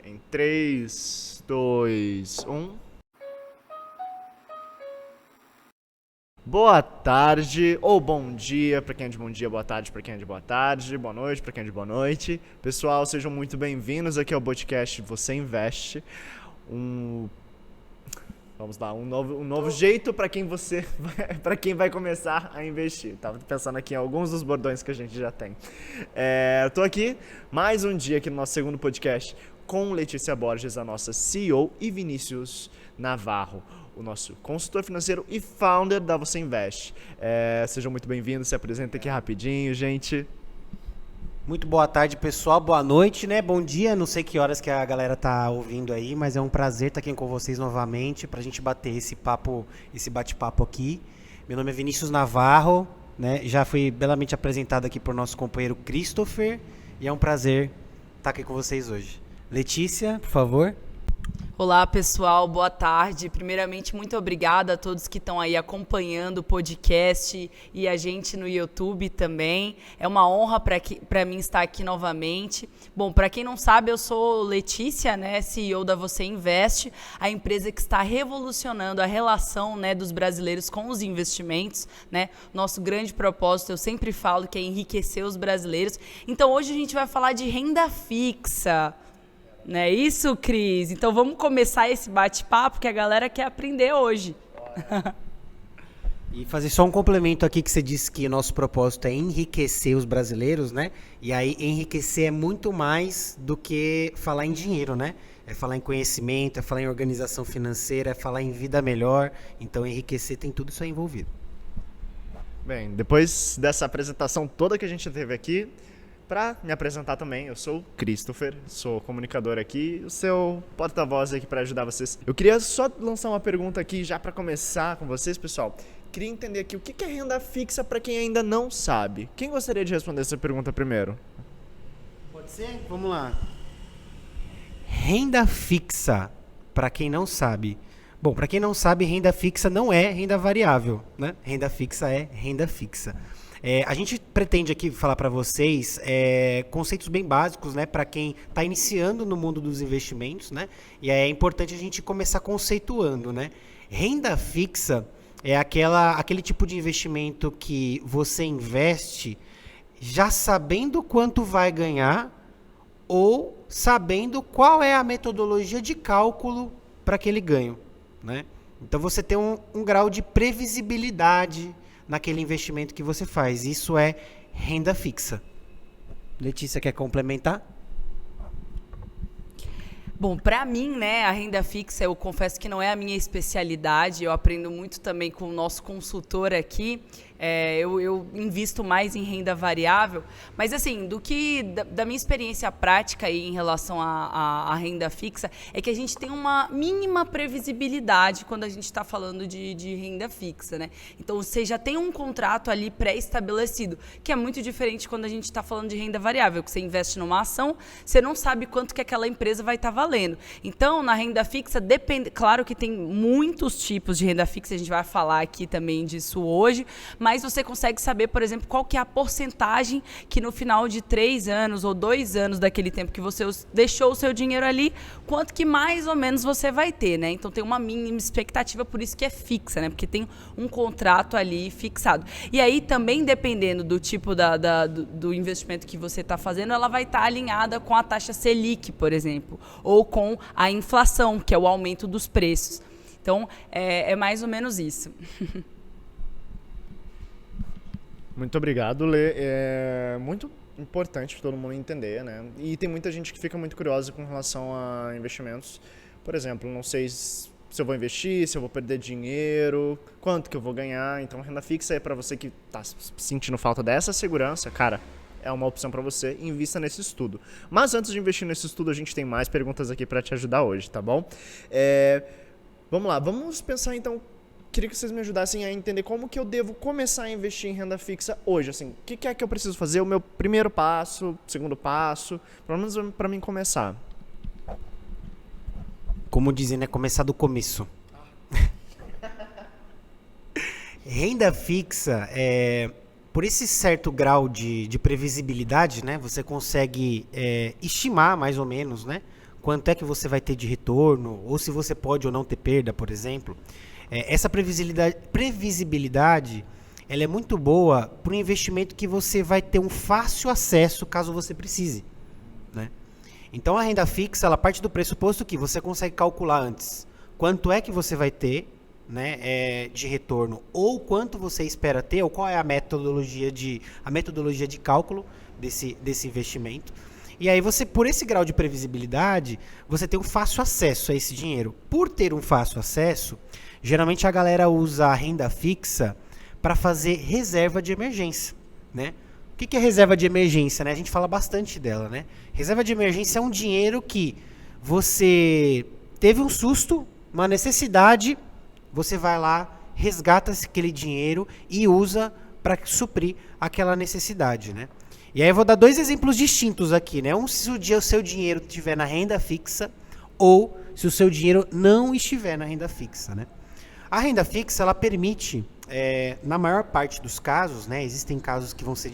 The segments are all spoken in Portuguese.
Em 3, 2, 1. Boa tarde ou bom dia para quem é de bom dia, boa tarde para quem é de boa tarde, boa noite para quem é de boa noite. Pessoal, sejam muito bem-vindos aqui ao podcast Você Investe. Vamos lá, um novo jeito para quem vai começar a investir. Tava pensando aqui em alguns dos bordões que a gente já tem. Eu tô aqui mais um dia aqui no nosso segundo podcast com Letícia Borges, a nossa CEO, e Vinícius Navarro, o nosso consultor financeiro e founder da Você Investe. Sejam muito bem-vindos, se apresenta aqui rapidinho, gente. Muito boa tarde, pessoal. Boa noite, né? Bom dia. Não sei que horas que a galera tá ouvindo aí, mas é um prazer estar aqui com vocês novamente pra gente bater esse bate-papo aqui. Meu nome é Vinícius Navarro, né? Já fui belamente apresentado aqui por nosso companheiro Christopher e é um prazer estar aqui com vocês hoje. Letícia, por favor. Olá, pessoal, boa tarde. Primeiramente, muito obrigada a todos que estão aí acompanhando o podcast e a gente no YouTube também. É uma honra para mim estar aqui novamente. Bom, para quem não sabe, eu sou Letícia, né, CEO da Você Investe, a empresa que está revolucionando a relação, né, dos brasileiros com os investimentos, né? Nosso grande propósito, eu sempre falo, que é enriquecer os brasileiros. Então, hoje a gente vai falar de renda fixa. Não é isso, Cris? Então vamos começar esse bate-papo que a galera quer aprender hoje. E fazer só um complemento aqui que você disse que o nosso propósito é enriquecer os brasileiros, né? E aí enriquecer é muito mais do que falar em dinheiro, né? É falar em conhecimento, é falar em organização financeira, é falar em vida melhor. Então enriquecer tem tudo isso aí envolvido. Bem, depois dessa apresentação toda que a gente teve aqui, para me apresentar também, eu sou o Christopher, sou comunicador aqui, o seu porta-voz aqui para ajudar vocês. Eu queria só lançar uma pergunta aqui já para começar com vocês, pessoal. Queria entender aqui o que é renda fixa para quem ainda não sabe. Quem gostaria de responder essa pergunta primeiro? Pode ser? Vamos lá. Renda fixa, para quem não sabe. Bom, para quem não sabe, renda fixa não é renda variável, né? Renda fixa é renda fixa. A gente pretende aqui falar para vocês conceitos bem básicos, né, para quem está iniciando no mundo dos investimentos, né? E é importante a gente começar conceituando, né? Renda fixa é aquele tipo de investimento que você investe já sabendo quanto vai ganhar ou sabendo qual é a metodologia de cálculo para aquele ganho, né? Então você tem um grau de previsibilidade naquele investimento que você faz. Isso é renda fixa. Letícia, quer complementar? Bom, para mim, né, a renda fixa, eu confesso que não é a minha especialidade. Eu aprendo muito também com o nosso consultor aqui. Eu invisto mais em renda variável, mas assim, da minha experiência prática aí em relação à renda fixa, é que a gente tem uma mínima previsibilidade quando a gente está falando de renda fixa, né? Então você já tem um contrato ali pré-estabelecido, que é muito diferente quando a gente está falando de renda variável, que você investe numa ação, você não sabe quanto que aquela empresa vai estar valendo. Então, na renda fixa, depende, claro que tem muitos tipos de renda fixa, a gente vai falar aqui também disso hoje, mas você consegue saber, por exemplo, qual que é a porcentagem que no final de 3 anos ou 2 anos daquele tempo que você deixou o seu dinheiro ali, quanto que mais ou menos você vai ter, né? Então tem uma mínima expectativa, por isso que é fixa, né? Porque tem um contrato ali fixado. E aí também, dependendo do tipo do investimento que você está fazendo, ela vai estar alinhada com a taxa Selic, por exemplo, ou com a inflação, que é o aumento dos preços. Então, é mais ou menos isso. Muito obrigado, Lê. É muito importante para todo mundo entender, né? E tem muita gente que fica muito curiosa com relação a investimentos. Por exemplo, não sei se eu vou investir, se eu vou perder dinheiro, quanto que eu vou ganhar. Então, renda fixa é para você que está sentindo falta dessa segurança, cara, é uma opção para você, invista nesse estudo. Mas antes de investir nesse estudo, a gente tem mais perguntas aqui para te ajudar hoje, tá bom? Vamos lá, vamos pensar então. Queria que vocês me ajudassem a entender como que eu devo começar a investir em renda fixa hoje. Assim, o que é que eu preciso fazer? O meu primeiro passo, segundo passo, pelo menos para mim começar. Como dizem, né? Começar do começo. Renda fixa, por esse certo grau de previsibilidade, né? Você consegue estimar mais ou menos, né? quanto é que você vai ter de retorno, ou se você pode ou não ter perda, por exemplo. Essa previsibilidade ela é muito boa para um investimento que você vai ter um fácil acesso caso você precise, né? Então a renda fixa ela parte do pressuposto que você consegue calcular antes quanto é que você vai ter, né, de retorno, ou quanto você espera ter, ou qual é a metodologia de cálculo desse investimento. E aí você, por esse grau de previsibilidade, você tem um fácil acesso a esse dinheiro. Por ter um fácil acesso, geralmente a galera usa a renda fixa para fazer reserva de emergência, né? O que é reserva de emergência, né? A gente fala bastante dela, né? Reserva de emergência é um dinheiro que você teve um susto, uma necessidade, você vai lá, resgata aquele dinheiro e usa para suprir aquela necessidade, né? E aí eu vou dar 2 exemplos distintos aqui, né? Um, se o seu dinheiro estiver na renda fixa, ou se o seu dinheiro não estiver na renda fixa, né? A renda fixa, ela permite, na maior parte dos casos, né? Existem casos que vão ser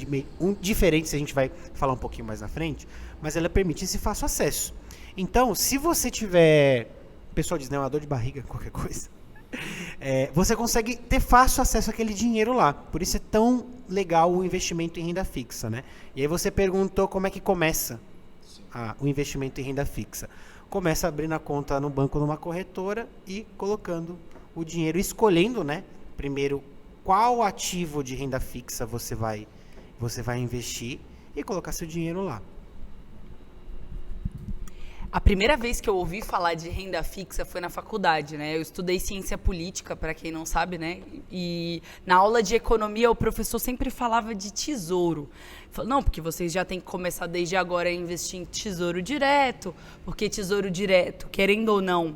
diferentes, a gente vai falar um pouquinho mais na frente, mas ela permite esse fácil acesso. Então, se você tiver, o pessoal diz, né, uma dor de barriga, qualquer coisa, você consegue ter fácil acesso àquele dinheiro lá. Por isso é tão legal o investimento em renda fixa, né? E aí você perguntou como é que começa o investimento em renda fixa. Começa abrindo a conta no banco, numa corretora e colocando o dinheiro, escolhendo, né, primeiro qual ativo de renda fixa você vai investir e colocar seu dinheiro lá. A primeira vez que eu ouvi falar de renda fixa foi na faculdade, né? Eu estudei ciência política, para quem não sabe, né? E na aula de economia o professor sempre falava de tesouro. Falou, não, porque vocês já têm que começar desde agora a investir em tesouro direto, porque tesouro direto, querendo ou não,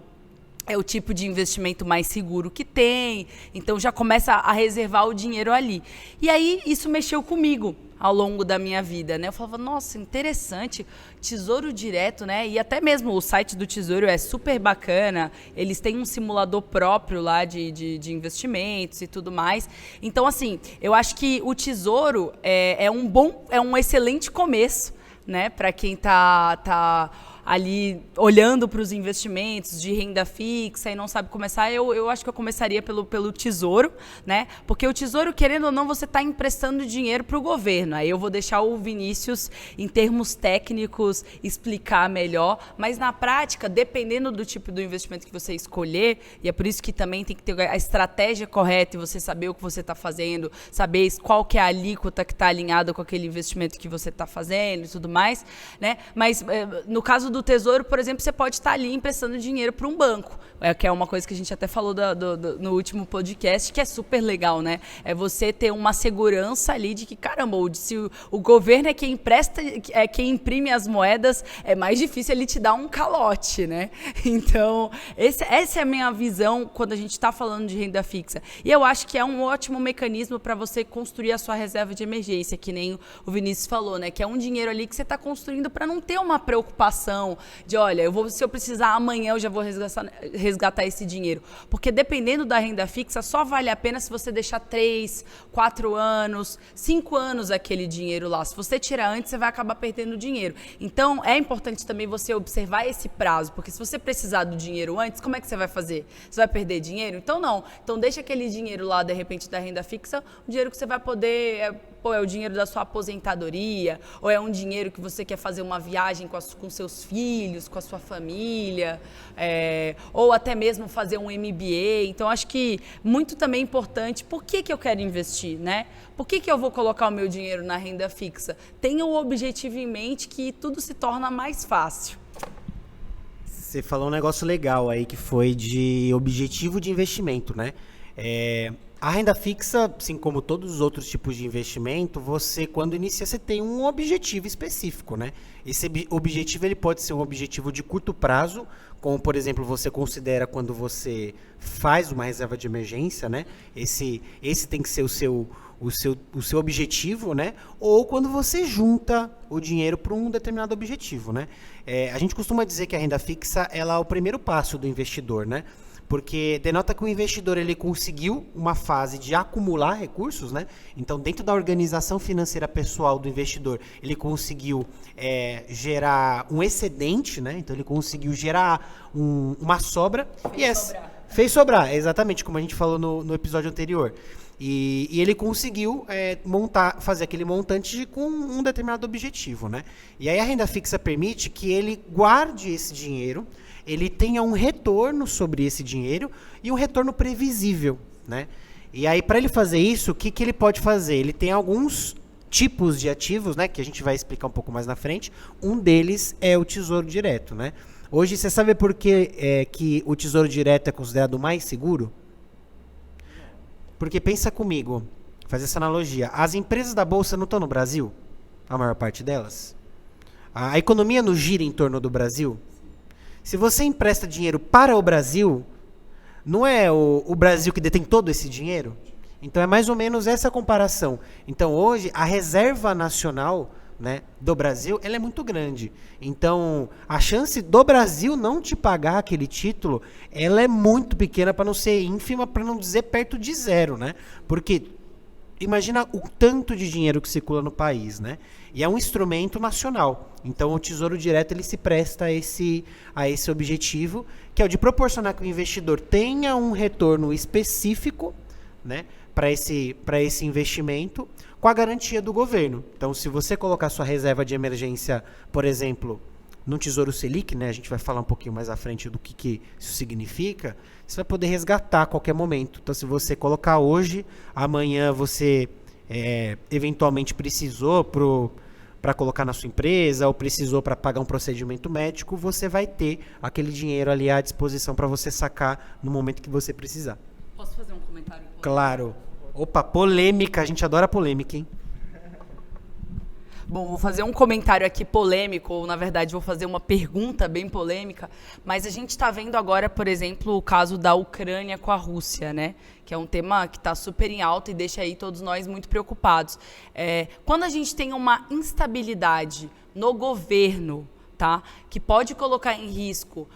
é o tipo de investimento mais seguro que tem, então já começa a reservar o dinheiro ali. E aí isso mexeu comigo ao longo da minha vida, né? Eu falava, nossa, interessante, tesouro direto, né? E até mesmo o site do Tesouro é super bacana, eles têm um simulador próprio lá de investimentos e tudo mais. Então, assim, eu acho que o Tesouro é um excelente começo, né? Para quem tá ali olhando para os investimentos de renda fixa e não sabe começar, eu acho que eu começaria pelo Tesouro, né? Porque o Tesouro, querendo ou não, você está emprestando dinheiro para o governo. Aí eu vou deixar o Vinícius, em termos técnicos, explicar melhor, mas na prática, dependendo do tipo do investimento que você escolher, e é por isso que também tem que ter a estratégia correta e você saber o que você está fazendo, saber qual que é a alíquota que está alinhada com aquele investimento que você está fazendo e tudo mais, né? Mas no caso do Tesouro, por exemplo, você pode estar ali emprestando dinheiro para um banco, que é uma coisa que a gente até falou no último podcast, que é super legal, né? É você ter uma segurança ali de que, caramba, se o governo é quem empresta, é quem imprime as moedas, é mais difícil ele te dar um calote, né? Então, essa é a minha visão quando a gente está falando de renda fixa. E eu acho que é um ótimo mecanismo para você construir a sua reserva de emergência, que nem o Vinícius falou, né? Que é um dinheiro ali que você está construindo para não ter uma preocupação de, olha, se eu precisar amanhã eu já vou resgatar esse dinheiro. Porque dependendo da renda fixa, só vale a pena se você deixar 3, 4 anos, 5 anos aquele dinheiro lá. Se você tirar antes, você vai acabar perdendo dinheiro. Então, é importante também você observar esse prazo, porque se você precisar do dinheiro antes, como é que você vai fazer? Você vai perder dinheiro? Então, não. Então, deixa aquele dinheiro lá, de repente, da renda fixa, o dinheiro que você vai poder... é o dinheiro da sua aposentadoria, ou é um dinheiro que você quer fazer uma viagem com seus filhos, com a sua família, ou até mesmo fazer um MBA. Então, acho que muito também importante, por que eu quero investir, né? Por que eu vou colocar o meu dinheiro na renda fixa? Tenha o objetivo em mente que tudo se torna mais fácil. Você falou um negócio legal aí, que foi de objetivo de investimento, né? A renda fixa, assim como todos os outros tipos de investimento, você, quando inicia, você tem um objetivo específico, né? Esse objetivo ele pode ser um objetivo de curto prazo, como, por exemplo, você considera quando você faz uma reserva de emergência, né? Esse tem que ser o seu objetivo, né? Ou quando você junta o dinheiro para um determinado objetivo, né? A gente costuma dizer que a renda fixa ela é o primeiro passo do investidor, né? Porque denota que o investidor ele conseguiu uma fase de acumular recursos, né? Então, dentro da organização financeira pessoal do investidor, ele conseguiu gerar um excedente, né? Então, ele conseguiu gerar uma sobra. Fez sobrar, exatamente, como a gente falou no episódio anterior. E ele conseguiu fazer aquele montante com um determinado objetivo, né? E aí a renda fixa permite que ele guarde esse dinheiro, ele tenha um retorno sobre esse dinheiro e um retorno previsível, né? E aí, para ele fazer isso, o que ele pode fazer? Ele tem alguns tipos de ativos, né, que a gente vai explicar um pouco mais na frente. Um deles é o Tesouro Direto, né? Hoje, você sabe por que o Tesouro Direto é considerado o mais seguro? Porque pensa comigo, faz essa analogia. As empresas da Bolsa não estão no Brasil? A maior parte delas? A economia não gira em torno do Brasil? Se você empresta dinheiro para o Brasil, não é o Brasil que detém todo esse dinheiro? Então é mais ou menos essa comparação. Então hoje a reserva nacional, né, do Brasil, ela é muito grande. Então a chance do Brasil não te pagar aquele título, ela é muito pequena, para não ser ínfima, para não dizer perto de zero, né? Porque imagina o tanto de dinheiro que circula no país, né? E é um instrumento nacional. Então o Tesouro Direto ele se presta a esse objetivo, que é o de proporcionar que o investidor tenha um retorno específico, né, para esse investimento, com a garantia do governo. Então, se você colocar sua reserva de emergência, por exemplo, no Tesouro Selic, né, a gente vai falar um pouquinho mais à frente do que isso significa, você vai poder resgatar a qualquer momento. Então, se você colocar hoje, amanhã você eventualmente precisou para colocar na sua empresa ou precisou para pagar um procedimento médico, você vai ter aquele dinheiro ali à disposição para você sacar no momento que você precisar. Posso fazer um comentário? Claro. Opa, polêmica. A gente adora polêmica, hein? Bom, vou fazer um comentário aqui polêmico, ou na verdade vou fazer uma pergunta bem polêmica, mas a gente está vendo agora, por exemplo, o caso da Ucrânia com a Rússia, né? Que é um tema que está super em alta e deixa aí todos nós muito preocupados. Quando a gente tem uma instabilidade no governo, tá, que pode colocar em risco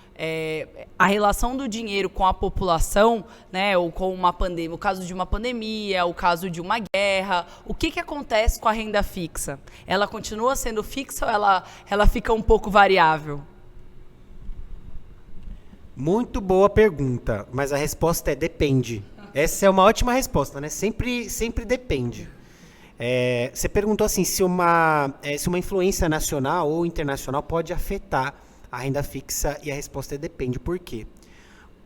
a relação do dinheiro com a população, né, ou com uma pandemia, o caso de uma pandemia, o caso de uma guerra, o que acontece com a renda fixa? Ela continua sendo fixa ou ela fica um pouco variável? Muito boa pergunta, mas a resposta é depende. Essa é uma ótima resposta, né? Sempre depende. Você perguntou assim, se uma influência nacional ou internacional pode afetar a renda fixa, e a resposta é depende. Por quê?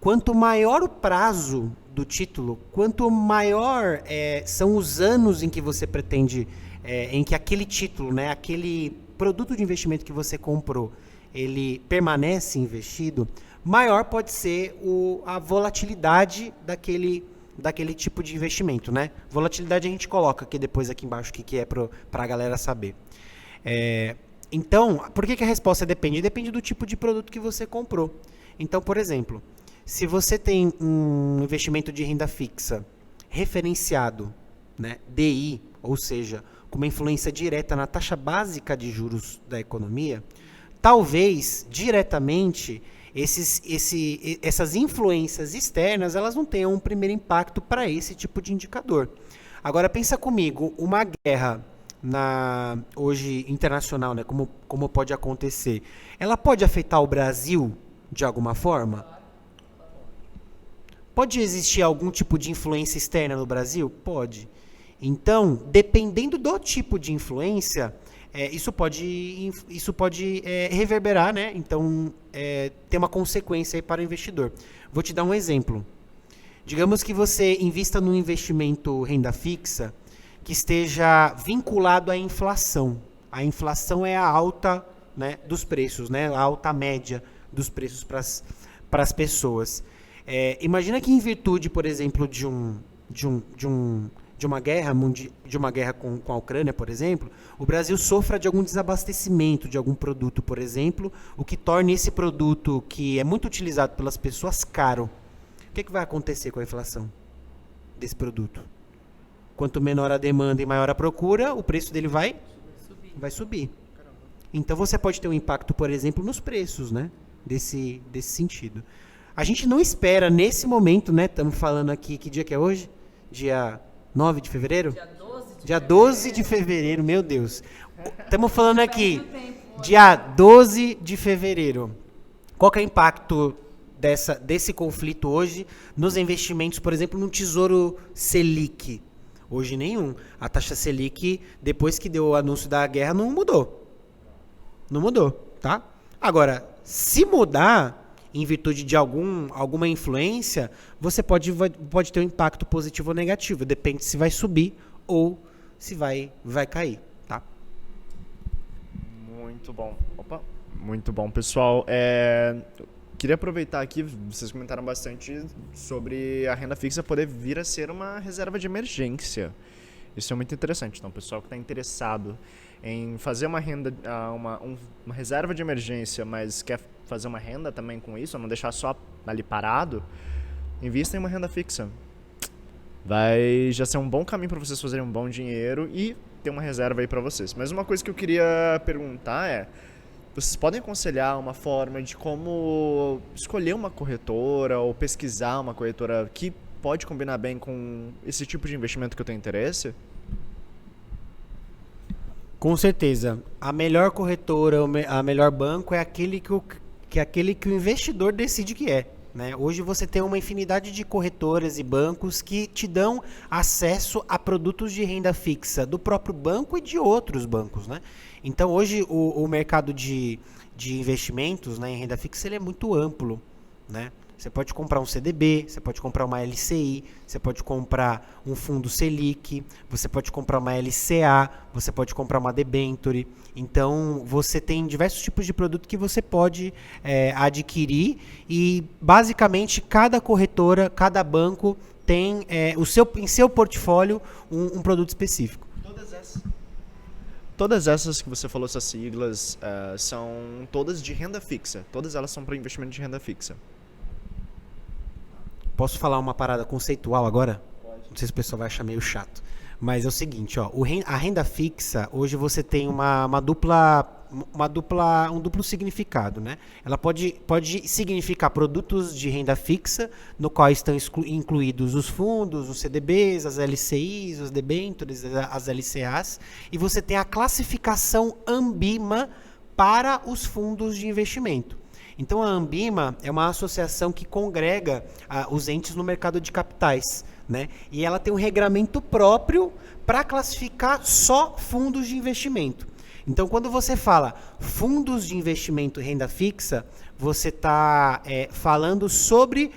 Quanto maior o prazo do título, quanto maior são os anos em que você pretende, em que aquele título, né, aquele produto de investimento que você comprou, ele permanece investido, maior pode ser a volatilidade daquele tipo de investimento, né? Volatilidade a gente coloca aqui depois aqui embaixo o que é para a galera saber. Então, por que a resposta depende? Depende do tipo de produto que você comprou. Então, por exemplo, se você tem um investimento de renda fixa referenciado, né, DI, ou seja, com uma influência direta na taxa básica de juros da economia, talvez diretamente essas influências externas, elas não tenham um primeiro impacto para esse tipo de indicador. Agora, pensa comigo, uma guerra hoje internacional, né, como pode acontecer, ela pode afetar o Brasil de alguma forma? Pode existir algum tipo de influência externa no Brasil? Pode. Então, dependendo do tipo de influência, isso pode reverberar, né? Então, ter uma consequência aí para o investidor. Vou te dar um exemplo. Digamos que você invista num investimento renda fixa que esteja vinculado à inflação. A inflação é a alta, né, dos preços, né? A alta média dos preços para as pessoas. Imagina que em virtude, por exemplo, de uma guerra com a Ucrânia, por exemplo, o Brasil sofra de algum desabastecimento de algum produto, por exemplo, o que torne esse produto, que é muito utilizado pelas pessoas, caro. O que vai acontecer com a inflação desse produto? Quanto menor a demanda e maior a procura, o preço dele vai subir. Então você pode ter um impacto, por exemplo, nos preços, né? Desse sentido. A gente não espera nesse momento, né? Estamos falando aqui, que dia que é hoje? Dia 9 de fevereiro? Dia 12 de fevereiro, meu Deus. Estamos falando aqui, dia 12 de fevereiro. Qual que é o impacto desse conflito hoje nos investimentos, por exemplo, no Tesouro Selic? Hoje nenhum. A taxa Selic, depois que deu o anúncio da guerra, não mudou. Não mudou, tá? Agora, se mudar, em virtude de alguma influência, você pode ter um impacto positivo ou negativo. Depende se vai subir ou se vai cair, tá? Muito bom. Opa, muito bom, pessoal. Queria aproveitar aqui, vocês comentaram bastante sobre a renda fixa poder vir a ser uma reserva de emergência. Isso é muito interessante. Então, o pessoal que está interessado em fazer uma renda, uma reserva de emergência, mas quer fazer uma renda também com isso, não deixar só ali parado, invista em uma renda fixa. Vai já ser um bom caminho para vocês fazerem um bom dinheiro e ter uma reserva aí para vocês. Mas uma coisa que eu queria perguntar é, vocês podem aconselhar uma forma de como escolher uma corretora ou pesquisar uma corretora que pode combinar bem com esse tipo de investimento que eu tenho interesse? Com certeza. A melhor corretora, a melhor banco é aquele que o investidor decide que é. Né? Hoje você tem uma infinidade de corretoras e bancos que te dão acesso a produtos de renda fixa do próprio banco e de outros bancos. Né? Então hoje o mercado de investimentos, né, em renda fixa ele é muito amplo. Né? Você pode comprar um CDB, você pode comprar uma LCI, você pode comprar um fundo Selic, você pode comprar uma LCA, você pode comprar uma debenture. Então, você tem diversos tipos de produto que você pode adquirir e, basicamente, cada corretora, cada banco tem em seu portfólio um produto específico. Todas essas que você falou, essas siglas, são todas de renda fixa. Todas elas são para investimento de renda fixa. Posso falar uma parada conceitual agora? Pode. Não sei se o pessoal vai achar meio chato. Mas é o seguinte, ó, a renda fixa, hoje você tem um duplo significado, né? Ela pode significar produtos de renda fixa, no qual estão incluídos os fundos, os CDBs, as LCIs, os debentures, as LCAs, e você tem a classificação Ambima para os fundos de investimento. Então, a Ambima é uma associação que congrega os entes no mercado de capitais, né? E ela tem um regramento próprio para classificar só fundos de investimento. Então, quando você fala fundos de investimento renda fixa, você está falando sobre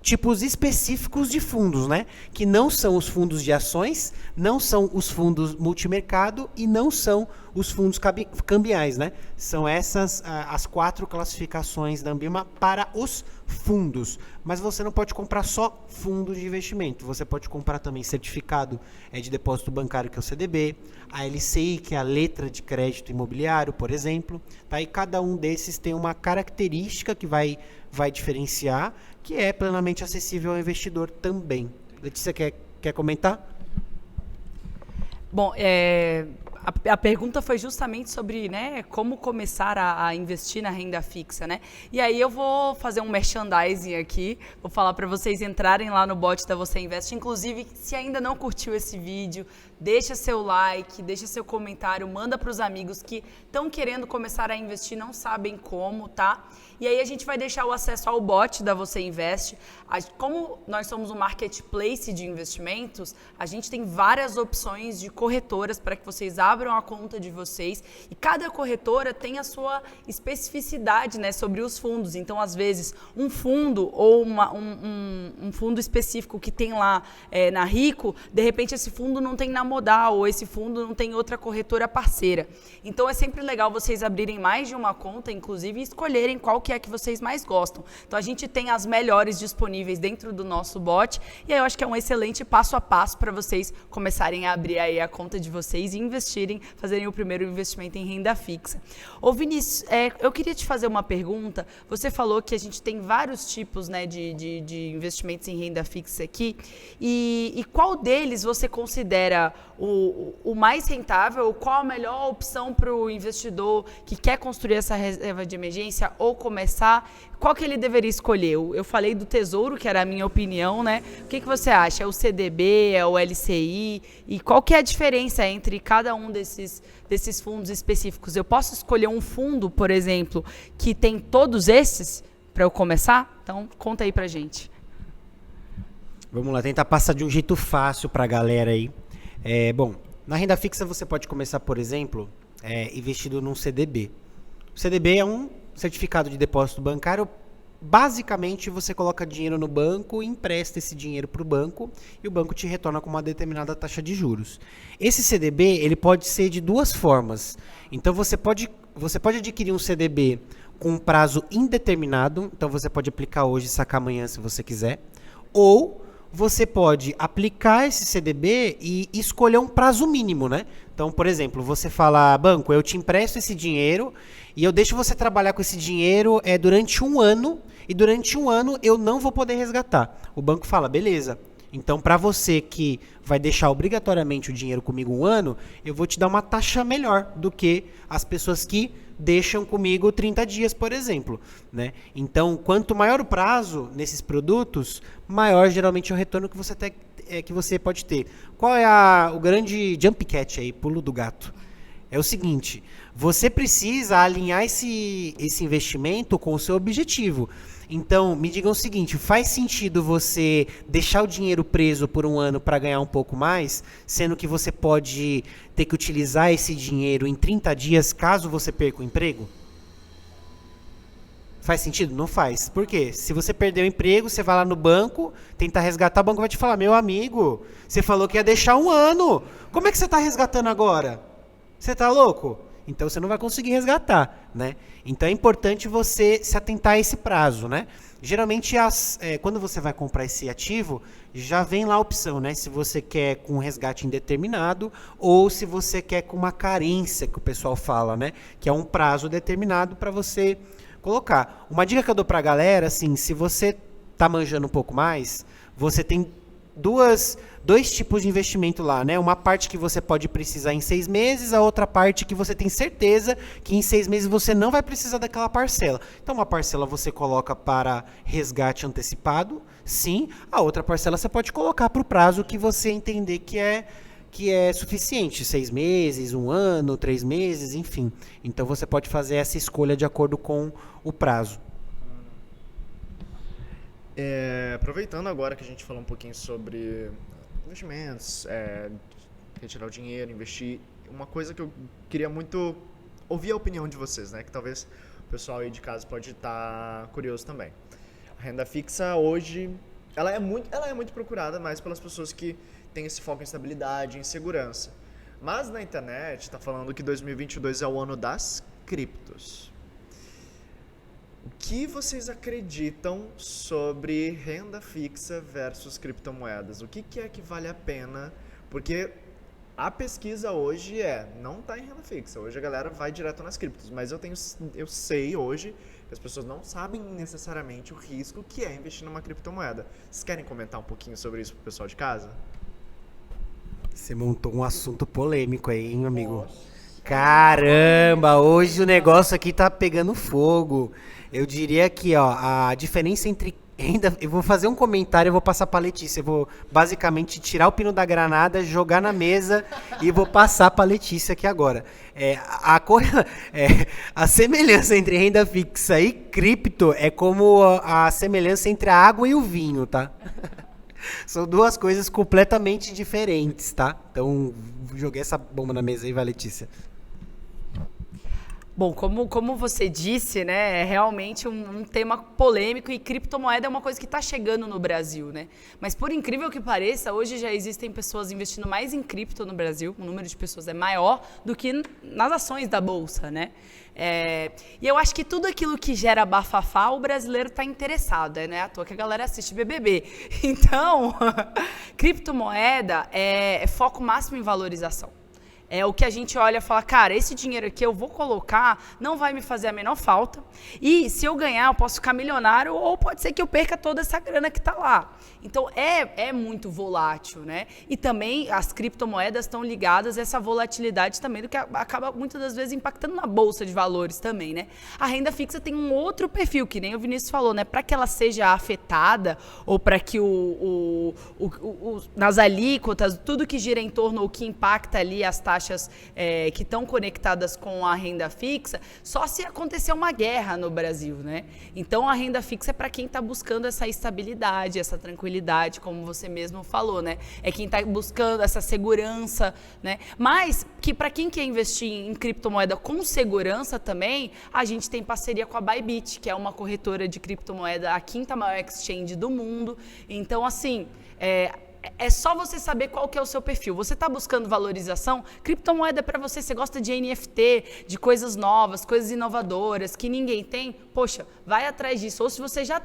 tipos específicos de fundos, né? Que não são os fundos de ações, não são os fundos multimercado e não são os fundos cambiais, né? São essas as 4 classificações da Ambima para os fundos. Mas você não pode comprar só fundos de investimento. Você pode comprar também certificado de depósito bancário, que é o CDB, a LCI, que é a letra de crédito imobiliário, por exemplo. Tá? E cada um desses tem uma característica que vai diferenciar, que é plenamente acessível ao investidor também. Letícia, quer comentar? Bom, a pergunta foi justamente sobre, né, como começar a investir na renda fixa, né? E aí eu vou fazer um merchandising aqui, vou falar para vocês entrarem lá no bot da Você Investe. Inclusive, se ainda não curtiu esse vídeo, deixa seu like, deixa seu comentário, manda para os amigos que estão querendo começar a investir, não sabem como, tá? E aí a gente vai deixar o acesso ao bot da Você Investe. Como nós somos um marketplace de investimentos, a gente tem várias opções de corretoras para que vocês abram a conta de vocês. E cada corretora tem a sua especificidade, né, sobre os fundos. Então, às vezes, um fundo ou um fundo específico que tem lá na Rico, de repente esse fundo não tem na Modal ou esse fundo não tem outra corretora parceira. Então, é sempre legal vocês abrirem mais de uma conta, inclusive, e escolherem qual que é que vocês mais gostam. Então, a gente tem as melhores disponíveis dentro do nosso bot e aí eu acho que é um excelente passo a passo para vocês começarem a abrir aí a conta de vocês e investirem fazerem o primeiro investimento em renda fixa. Ô Vinícius, eu queria te fazer uma pergunta. Você falou que a gente tem vários tipos, né, de investimentos em renda fixa aqui. E qual deles você considera o mais rentável? Qual a melhor opção para o investidor que quer construir essa reserva de emergência ou começar? Qual que ele deveria escolher? Eu falei do Tesouro, que era a minha opinião, né? O que você acha? É o CDB, é o LCI? E qual que é a diferença entre cada um desses fundos específicos? Eu posso escolher um fundo, por exemplo, que tem todos esses para eu começar? Então, conta aí pra gente. Vamos lá, tentar passar de um jeito fácil para a galera aí. Bom, na renda fixa você pode começar, por exemplo, investido num CDB. O CDB é um certificado de depósito bancário. Basicamente, você coloca dinheiro no banco, empresta esse dinheiro para o banco e o banco te retorna com uma determinada taxa de juros. Esse CDB ele pode ser de duas formas. Então, você pode adquirir um CDB com um prazo indeterminado. Então, você pode aplicar hoje e sacar amanhã se você quiser. Ou você pode aplicar esse CDB e escolher um prazo mínimo, né? Então, por exemplo, você fala, banco, eu te empresto esse dinheiro e eu deixo você trabalhar com esse dinheiro durante um ano e durante um ano eu não vou poder resgatar. O banco fala, beleza. Então, para você que vai deixar obrigatoriamente o dinheiro comigo um ano, eu vou te dar uma taxa melhor do que as pessoas que deixam comigo 30 dias, por exemplo, né? Então, quanto maior o prazo nesses produtos, maior geralmente é o retorno que você pode ter. Qual é o grande jump cat aí, pulo do gato? É o seguinte, você precisa alinhar esse investimento com o seu objetivo. Então, me digam o seguinte, faz sentido você deixar o dinheiro preso por um ano para ganhar um pouco mais, sendo que você pode ter que utilizar esse dinheiro em 30 dias caso você perca o emprego? Faz sentido? Não faz. Por quê? Se você perder o emprego, você vai lá no banco, tentar resgatar, o banco vai te falar, meu amigo, você falou que ia deixar um ano, como é que você está resgatando agora? Você está louco? Então você não vai conseguir resgatar, né? Então é importante você se atentar a esse prazo, né? Geralmente, quando você vai comprar esse ativo, já vem lá a opção, né? Se você quer com resgate indeterminado ou se você quer com uma carência, que o pessoal fala, né? Que é um prazo determinado para você colocar. Uma dica que eu dou para a galera, assim, se você tá manjando um pouco mais, você tem dois tipos de investimento lá, né? Uma parte que você pode precisar em 6 meses, a outra parte que você tem certeza que em 6 meses você não vai precisar daquela parcela. Então, uma parcela você coloca para resgate antecipado, sim. A outra parcela você pode colocar para o prazo que você entender que é suficiente. 6 meses, 1 ano, 3 meses, enfim. Então, você pode fazer essa escolha de acordo com o prazo. Aproveitando agora que a gente falou um pouquinho sobre investimentos, retirar o dinheiro, investir, uma coisa que eu queria muito ouvir a opinião de vocês, né? Que talvez o pessoal aí de casa pode estar curioso também. A renda fixa hoje, ela é muito procurada mais pelas pessoas que têm esse foco em estabilidade, em segurança. Mas na internet está falando que 2022 é o ano das criptos. O que vocês acreditam sobre renda fixa versus criptomoedas? O que é que vale a pena? Porque a pesquisa hoje não está em renda fixa. Hoje a galera vai direto nas criptos. Mas eu sei hoje que as pessoas não sabem necessariamente o risco que é investir numa criptomoeda. Vocês querem comentar um pouquinho sobre isso pro pessoal de casa? Você montou um assunto polêmico aí, hein, meu amigo? Nossa. Caramba, hoje o negócio aqui tá pegando fogo. Eu diria que, a diferença entre renda... Eu vou fazer um comentário, eu vou passar pra Letícia. Eu vou basicamente tirar o pino da granada, jogar na mesa e vou passar pra Letícia aqui agora. A semelhança entre renda fixa e cripto é como a semelhança entre a água e o vinho, tá? São duas coisas completamente diferentes, tá? Então, joguei essa bomba na mesa aí, vai, Letícia. Bom, como você disse, né, é realmente um tema polêmico e criptomoeda é uma coisa que está chegando no Brasil, né? Mas por incrível que pareça, hoje já existem pessoas investindo mais em cripto no Brasil, o número de pessoas é maior do que nas ações da Bolsa, né? E eu acho que tudo aquilo que gera bafafá, o brasileiro está interessado, né? À toa que a galera assiste BBB. Então, criptomoeda é foco máximo em valorização. É o que a gente olha e fala, cara, esse dinheiro aqui eu vou colocar, não vai me fazer a menor falta. E se eu ganhar, eu posso ficar milionário ou pode ser que eu perca toda essa grana que está lá. Então, é muito volátil, né? E também as criptomoedas estão ligadas a essa volatilidade também, do que acaba muitas das vezes impactando na bolsa de valores também, né? A renda fixa tem um outro perfil, que nem o Vinícius falou, né? Para que ela seja afetada ou para que nas alíquotas, tudo que gira em torno ou que impacta ali as taxas que estão conectadas com a renda fixa, só se acontecer uma guerra no Brasil, né? Então, a renda fixa é para quem está buscando essa estabilidade, essa tranquilidade, como você mesmo falou, né? É quem está buscando essa segurança, né? Mas que para quem quer investir em criptomoeda com segurança também, a gente tem parceria com a Bybit, que é uma corretora de criptomoeda, a quinta maior exchange do mundo. Então, assim, é só você saber qual que é o seu perfil. Você está buscando valorização? Criptomoeda é para você. Você gosta de NFT, de coisas novas, coisas inovadoras, que ninguém tem? Poxa, vai atrás disso. Ou se você já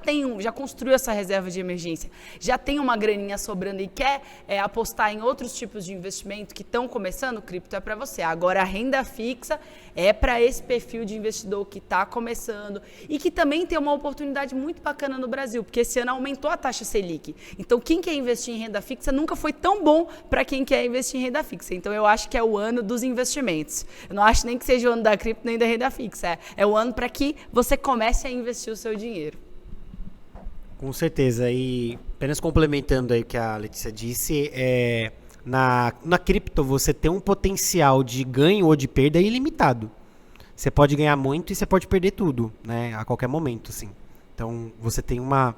construiu essa reserva de emergência, já tem uma graninha sobrando e quer apostar em outros tipos de investimento que estão começando, cripto é para você. Agora, a renda fixa é para esse perfil de investidor que está começando e que também tem uma oportunidade muito bacana no Brasil, porque esse ano aumentou a taxa Selic. Então, quem quer investir em renda fixa nunca foi tão bom para quem quer investir em renda fixa. Então, eu acho que é o ano dos investimentos. Eu não acho nem que seja o ano da cripto nem da renda fixa. É o ano para que você comece a investir o seu dinheiro. Com certeza. E apenas complementando aí o que a Letícia disse, na cripto você tem um potencial de ganho ou de perda ilimitado. Você pode ganhar muito e você pode perder tudo, né? A qualquer momento, assim. Então, você tem uma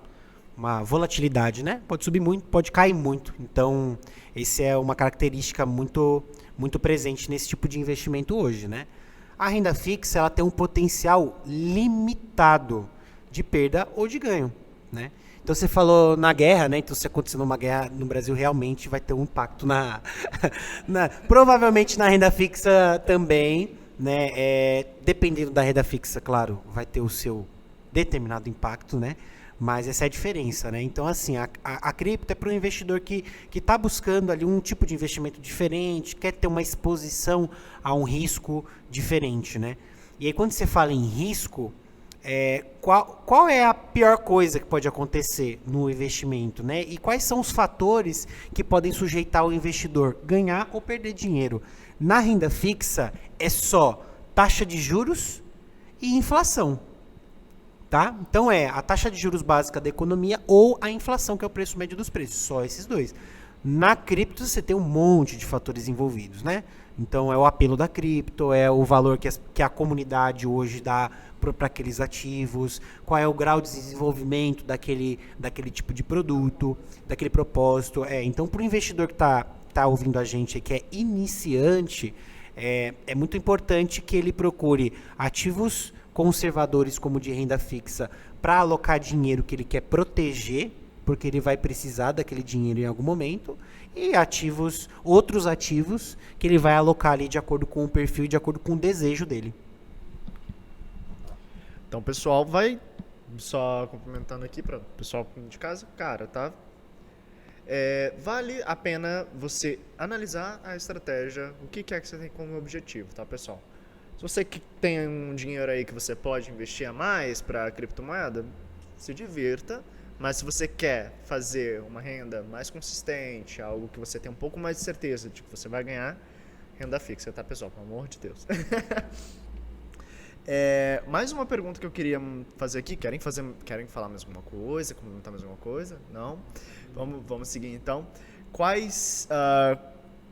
volatilidade, né? Pode subir muito, pode cair muito. Então, essa é uma característica muito, muito presente nesse tipo de investimento hoje, né? A renda fixa, ela tem um potencial limitado de perda ou de ganho, né? Então, você falou na guerra, né? Então, se acontecer uma guerra no Brasil, realmente vai ter um impacto provavelmente na renda fixa também, né? Dependendo da renda fixa, claro, vai ter o seu determinado impacto, né? Mas essa é a diferença, né? Então, assim, a cripto é para o investidor que está buscando ali um tipo de investimento diferente, quer ter uma exposição a um risco diferente, né? E aí, quando você fala em risco, qual é a pior coisa que pode acontecer no investimento, né? E quais são os fatores que podem sujeitar o investidor ganhar ou perder dinheiro? Na renda fixa, é só taxa de juros e inflação. Tá? Então a taxa de juros básica da economia ou a inflação, que é o preço médio dos preços. Só esses dois. Na cripto você tem um monte de fatores envolvidos, né? Então é o apelo da cripto, é o valor que a comunidade hoje dá para aqueles ativos, qual é o grau de desenvolvimento daquele tipo de produto, daquele propósito. Então, para o investidor que tá ouvindo a gente, que é iniciante, é muito importante que ele procure ativos conservadores como de renda fixa para alocar dinheiro que ele quer proteger, porque ele vai precisar daquele dinheiro em algum momento, e outros ativos que ele vai alocar ali de acordo com o perfil, de acordo com o desejo dele. Então, pessoal, vai só complementando aqui para o pessoal de casa, cara, tá? Vale a pena você analisar a estratégia, o que é que você tem como objetivo, tá, pessoal? Se você que tem um dinheiro aí que você pode investir a mais para criptomoeda, se divirta. Mas se você quer fazer uma renda mais consistente, algo que você tem um pouco mais de certeza de que você vai ganhar, renda fixa, tá, pessoal? Pelo amor de Deus. Mais uma pergunta que eu queria fazer aqui. Querem falar mais alguma coisa? Comentar mais alguma coisa? Não? Vamos seguir então.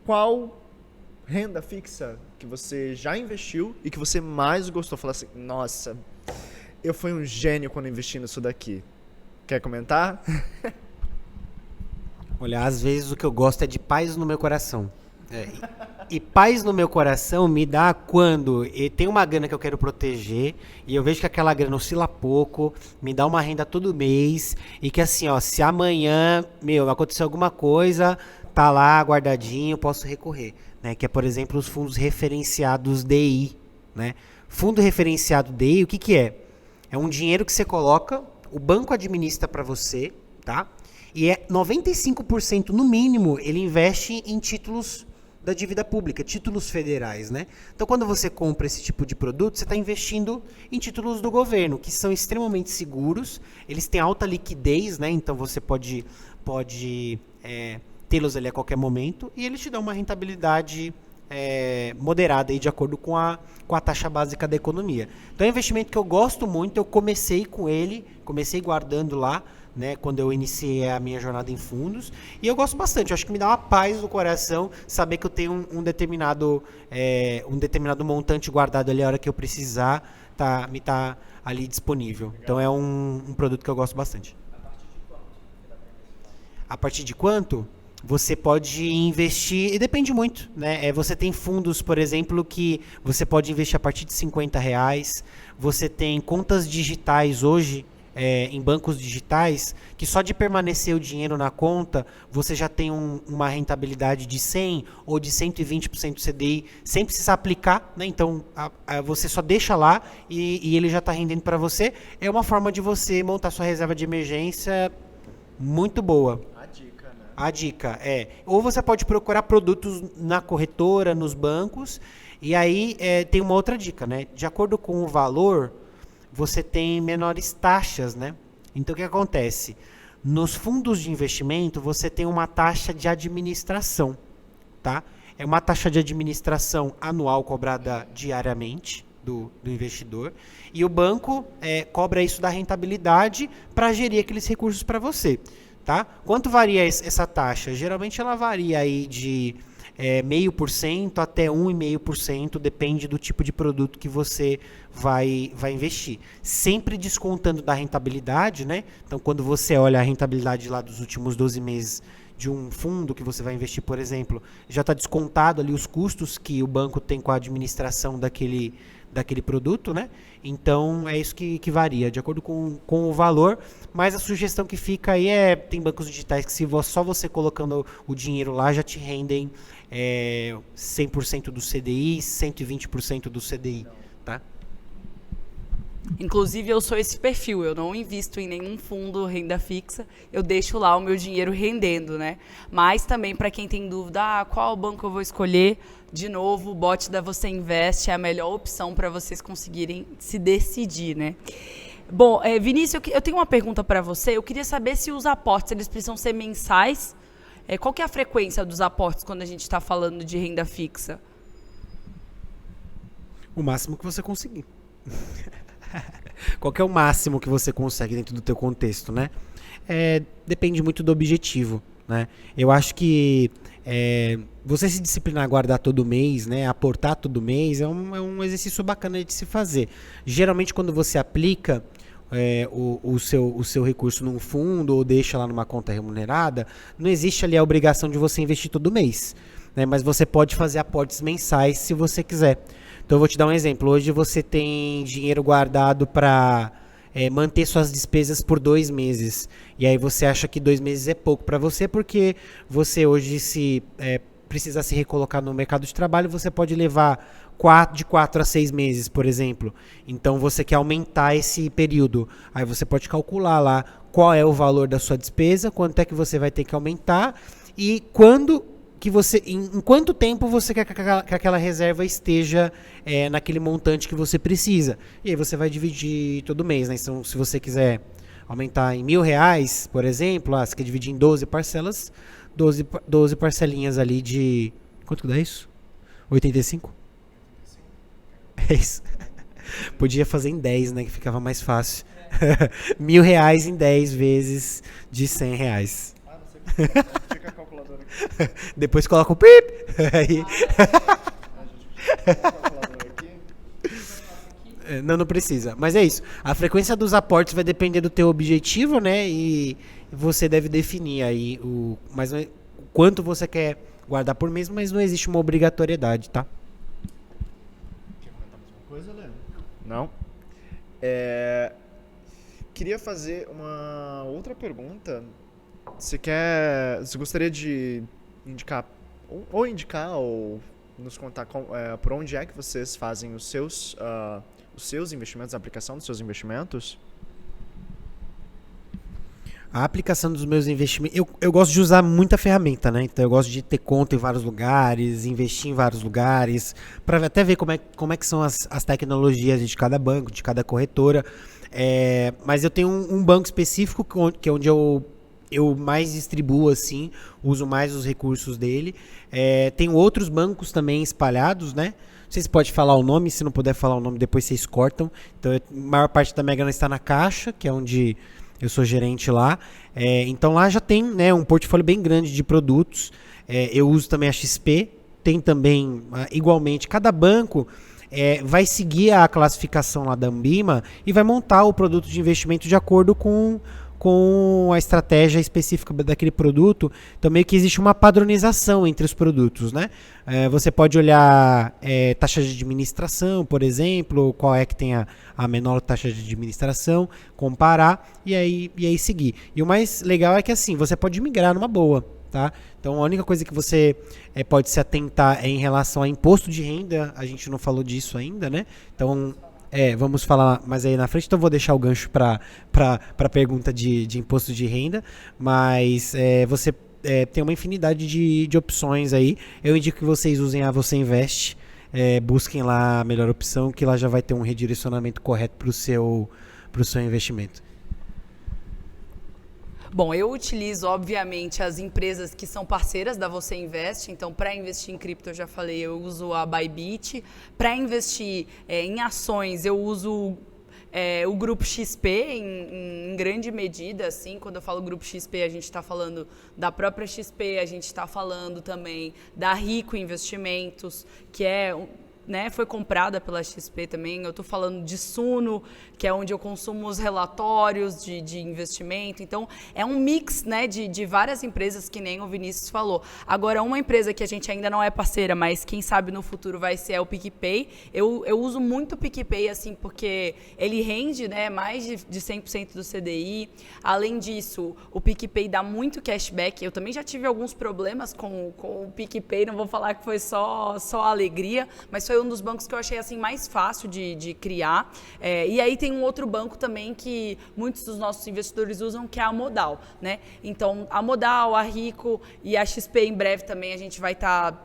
Qual renda fixa que você já investiu e que você mais gostou? Falar assim, nossa, eu fui um gênio quando investi nisso daqui. Quer comentar? Olha, às vezes o que eu gosto é de paz no meu coração. E paz no meu coração me dá quando tem uma grana que eu quero proteger e eu vejo que aquela grana oscila pouco, me dá uma renda todo mês e que assim, ó, se amanhã, acontecer alguma coisa, tá lá guardadinho, posso recorrer, né? Que é, por exemplo, os fundos referenciados DI, né? Fundo referenciado DI, o que é? É um dinheiro que você coloca, o banco administra para você, tá? E 95% no mínimo ele investe em títulos da dívida pública, títulos federais, né? Então, quando você compra esse tipo de produto, você está investindo em títulos do governo, que são extremamente seguros, eles têm alta liquidez, né? Então, você pode tê-los ali a qualquer momento, e eles te dão uma rentabilidade moderada aí, de acordo com a taxa básica da economia. Então, é um investimento que eu gosto muito, eu comecei com ele, comecei guardando lá, né, quando eu iniciei a minha jornada em fundos, e eu gosto bastante. Eu acho que me dá uma paz no coração saber que eu tenho um determinado montante guardado ali a hora que eu precisar, me tá ali disponível. Então é um produto que eu gosto bastante. A partir de quanto? Você pode investir, e depende muito, né? Você tem fundos, por exemplo, que você pode investir a partir de R$50. Você tem contas digitais hoje, em bancos digitais, que só de permanecer o dinheiro na conta, você já tem uma rentabilidade de 100% ou de 120% do CDI, sem precisar aplicar, né? Então, você só deixa lá e ele já está rendendo para você. É uma forma de você montar sua reserva de emergência muito boa. A dica, né? A dica ou você pode procurar produtos na corretora, nos bancos, e aí tem uma outra dica, né? De acordo com o valor, você tem menores taxas, né? Então, o que acontece? Nos fundos de investimento, você tem uma taxa de administração, tá? É uma taxa de administração anual cobrada diariamente do investidor, e o banco cobra isso da rentabilidade para gerir aqueles recursos para você, tá? Quanto varia essa taxa? Geralmente ela varia aí de 0,5% até 1,5%, depende do tipo de produto que você vai investir. Sempre descontando da rentabilidade, né? Então, quando você olha a rentabilidade lá dos últimos 12 meses de um fundo que você vai investir, por exemplo, já está descontado ali os custos que o banco tem com a administração daquele produto, né? Então, é isso que varia, de acordo com o valor, mas a sugestão que fica aí tem bancos digitais que, se só você colocando o dinheiro lá, já te rendem 100% do CDI, 120% do CDI, tá? Inclusive, eu sou esse perfil, eu não invisto em nenhum fundo renda fixa, eu deixo lá o meu dinheiro rendendo, né? Mas também, para quem tem dúvida, qual banco eu vou escolher, de novo, o bot da Você Investe é a melhor opção para vocês conseguirem se decidir, né? Bom, Vinícius, eu tenho uma pergunta para você, eu queria saber se os aportes, eles precisam ser mensais. Qual que é a frequência dos aportes quando a gente está falando de renda fixa? O máximo que você conseguir. Qual que é o máximo que você consegue dentro do teu contexto, né? Depende muito do objetivo, né? Eu acho que você se disciplinar a guardar todo mês, né? Aportar todo mês é um exercício bacana de se fazer. Geralmente, quando você aplica o seu recurso num fundo ou deixa lá numa conta remunerada, não existe ali a obrigação de você investir todo mês, né? Mas você pode fazer aportes mensais se você quiser. Então, eu vou te dar um exemplo. Hoje você tem dinheiro guardado para manter suas despesas por 2 meses. E aí você acha que 2 meses é pouco para você, porque você hoje, se precisar se recolocar no mercado de trabalho, você pode levar de 4 a 6 meses, por exemplo. Então, você quer aumentar esse período. Aí você pode calcular lá qual é o valor da sua despesa, quanto é que você vai ter que aumentar e em quanto tempo você quer que aquela reserva esteja naquele montante que você precisa. E aí você vai dividir todo mês, né? Então, se você quiser aumentar em R$1.000, por exemplo, você quer dividir em 12 parcelas, 12 parcelinhas ali de... Quanto que dá isso? 85? É isso. Podia fazer em 10, né? Que ficava mais fácil. R$1.000 em 10 vezes de R$100. Ah, não sei. Fica a calculadora aqui. Depois coloca o pip. Aí. Não precisa. Mas é isso. A frequência dos aportes vai depender do teu objetivo, né? E você deve definir aí o quanto você quer guardar por mês, mas não existe uma obrigatoriedade, tá? Quer comentar mais uma coisa, Léo? Não? Queria fazer uma outra pergunta. Você gostaria de indicar ou nos contar por onde é que vocês fazem os seus investimentos, a aplicação dos seus investimentos? A aplicação dos meus investimentos... Eu gosto de usar muita ferramenta, né? Então eu gosto de ter conta em vários lugares, investir em vários lugares, para até ver como é que são as tecnologias de cada banco, de cada corretora. Mas eu tenho um banco específico que é onde eu mais distribuo, assim, uso mais os recursos dele. Tenho outros bancos também espalhados, né? Não sei se pode falar o nome, se não puder falar o nome, depois vocês cortam. Então, a maior parte da minha grana está na Caixa, que é onde eu sou gerente lá. Então, lá já tem, né, um portfólio bem grande de produtos. Eu uso também a XP. Tem também, igualmente, cada banco vai seguir a classificação lá da Anbima e vai montar o produto de investimento de acordo com a estratégia específica daquele produto. Então, meio que existe uma padronização entre os produtos, né? Você pode olhar taxa de administração, por exemplo, qual é que tem a menor taxa de administração, comparar e aí seguir. E o mais legal é que, assim, você pode migrar numa boa, tá? Então, a única coisa que você pode se atentar é em relação a imposto de renda. A gente não falou disso ainda, né? Então... vamos falar mais aí na frente, então vou deixar o gancho para a pergunta de imposto de renda, mas você tem uma infinidade de opções aí. Eu indico que vocês usem a Você Investe, busquem lá a melhor opção, que lá já vai ter um redirecionamento correto para o seu investimento. Bom, eu utilizo, obviamente, as empresas que são parceiras da Você Investe. Então, para investir em cripto, eu já falei, eu uso a Bybit. Para investir em ações, eu uso o Grupo XP em grande medida. Assim, quando eu falo Grupo XP, a gente está falando da própria XP, a gente está falando também da Rico Investimentos, que foi comprada pela XP também. Eu estou falando de Suno, que é onde eu consumo os relatórios de investimento. Então, é um mix, né, de várias empresas, que nem o Vinícius falou. Agora, uma empresa que a gente ainda não é parceira, mas quem sabe no futuro vai ser, é o PicPay. Eu uso muito o PicPay, assim, porque ele rende, né, mais de 100% do CDI. Além disso, o PicPay dá muito cashback. Eu também já tive alguns problemas com o PicPay, não vou falar que foi só alegria, mas foi um dos bancos que eu achei assim mais fácil de criar. E aí tem um outro banco também que muitos dos nossos investidores usam, que é a Modal, né? Então, a Modal, a Rico e a XP, em breve também a gente vai estar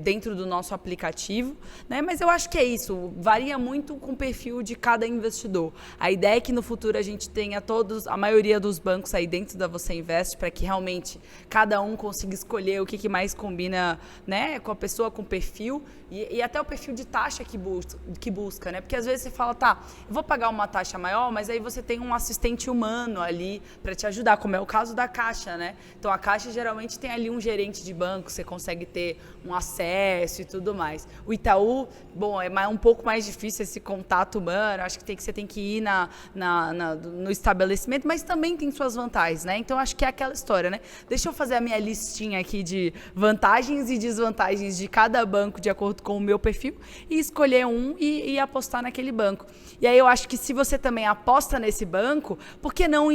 dentro do nosso aplicativo, né? Mas eu acho que é isso, varia muito com o perfil de cada investidor. A ideia é que no futuro a gente tenha a maioria dos bancos aí dentro da Você Investe, para que realmente cada um consiga escolher o que mais combina, né, com a pessoa, com o perfil e até o perfil de taxa que busca, né? Porque às vezes você fala, tá, eu vou pagar uma taxa maior, mas aí você tem um assistente humano ali para te ajudar, como é o caso da Caixa, né? Então a Caixa geralmente tem ali um gerente de banco, você consegue ter um acesso e tudo mais. O Itaú, bom, é um pouco mais difícil esse contato humano, acho que você tem que ir no estabelecimento, mas também tem suas vantagens, né? Então acho que é aquela história, né? Deixa eu fazer a minha listinha aqui de vantagens e desvantagens de cada banco de acordo com o meu perfil e escolher um e apostar naquele banco. E aí eu acho que se você também aposta nesse banco, por que não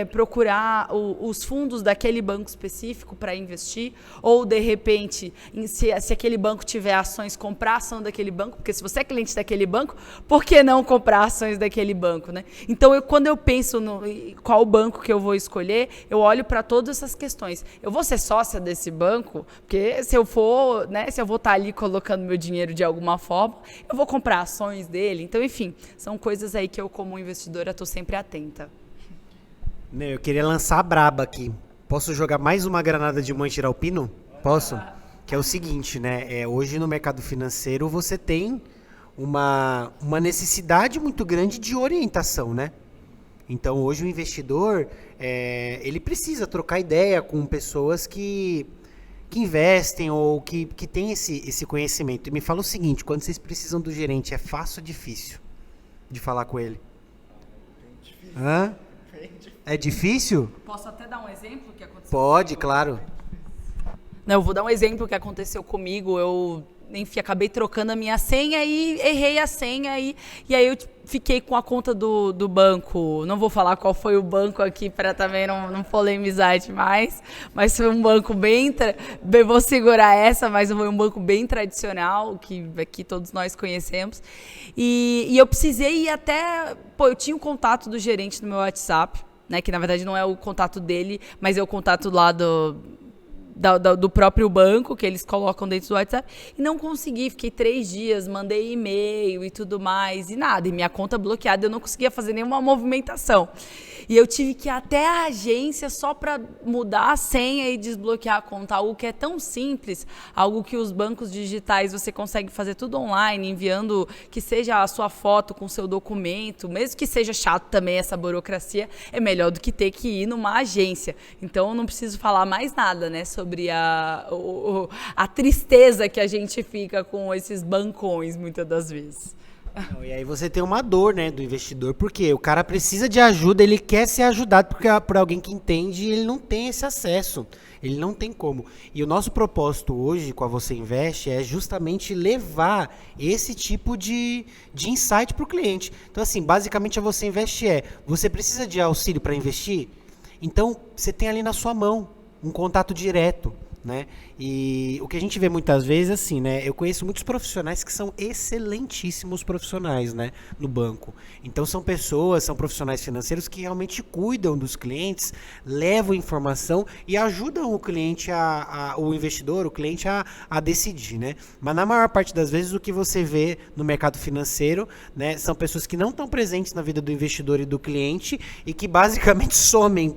procurar os fundos daquele banco específico para investir? Ou, de repente, se aquele banco tiver ações, comprar ação daquele banco, porque se você é cliente daquele banco, por que não comprar ações daquele banco, né? Então, quando eu penso qual banco que eu vou escolher, eu olho para todas essas questões. Eu vou ser sócia desse banco, porque se eu vou estar ali colocando meu dinheiro de alguma forma, eu vou comprar ações dele. Então, enfim, são coisas aí que eu, como investidora, estou sempre atenta. Eu queria lançar a braba aqui. Posso jogar mais uma granada de mãe tirar o pino? Posso? Que é o seguinte, né? Hoje no mercado financeiro você tem uma necessidade muito grande de orientação, né? Então, hoje o investidor, ele precisa trocar ideia com pessoas que investem ou que têm esse conhecimento. E me fala o seguinte, quando vocês precisam do gerente, é fácil ou difícil de falar com ele? Hã? É difícil? Posso até dar um exemplo que aconteceu? Pode, claro. Não, eu vou dar um exemplo que aconteceu comigo. Eu, enfim, acabei trocando a minha senha e errei a senha. E aí eu fiquei com a conta do banco. Não vou falar qual foi o banco aqui para também não polemizar demais. Mas foi um banco vou segurar essa, mas foi um banco bem tradicional, que aqui todos nós conhecemos. E eu precisei ir até... eu tinha o contato do gerente no meu WhatsApp. né? Que na verdade não é o contato dele, mas é o contato lá do próprio banco, que eles colocam dentro do WhatsApp, e não consegui, fiquei 3 dias, mandei e-mail e tudo mais, e nada, e minha conta bloqueada, eu não conseguia fazer nenhuma movimentação. E eu tive que ir até a agência só para mudar a senha e desbloquear a conta, algo que é tão simples, algo que os bancos digitais você consegue fazer tudo online, enviando que seja a sua foto com o seu documento, mesmo que seja chato também essa burocracia, é melhor do que ter que ir numa agência. Então eu não preciso falar mais nada, né, sobre a tristeza que a gente fica com esses bancões muitas das vezes. Não, e aí você tem uma dor, né, do investidor, porque o cara precisa de ajuda, ele quer ser ajudado por alguém que entende e ele não tem esse acesso, ele não tem como. E o nosso propósito hoje com a Você Investe é justamente levar esse tipo de insight para o cliente. Então, assim, basicamente a Você Investe você precisa de auxílio para investir? Então, você tem ali na sua mão um contato direto, né? E o que a gente vê muitas vezes, assim, né? Eu conheço muitos profissionais que são excelentíssimos profissionais, né? No banco. Então são profissionais financeiros que realmente cuidam dos clientes, levam informação e ajudam o cliente, o investidor, o cliente a decidir, né? Mas na maior parte das vezes o que você vê no mercado financeiro, né? São pessoas que não estão presentes na vida do investidor e do cliente e que basicamente somem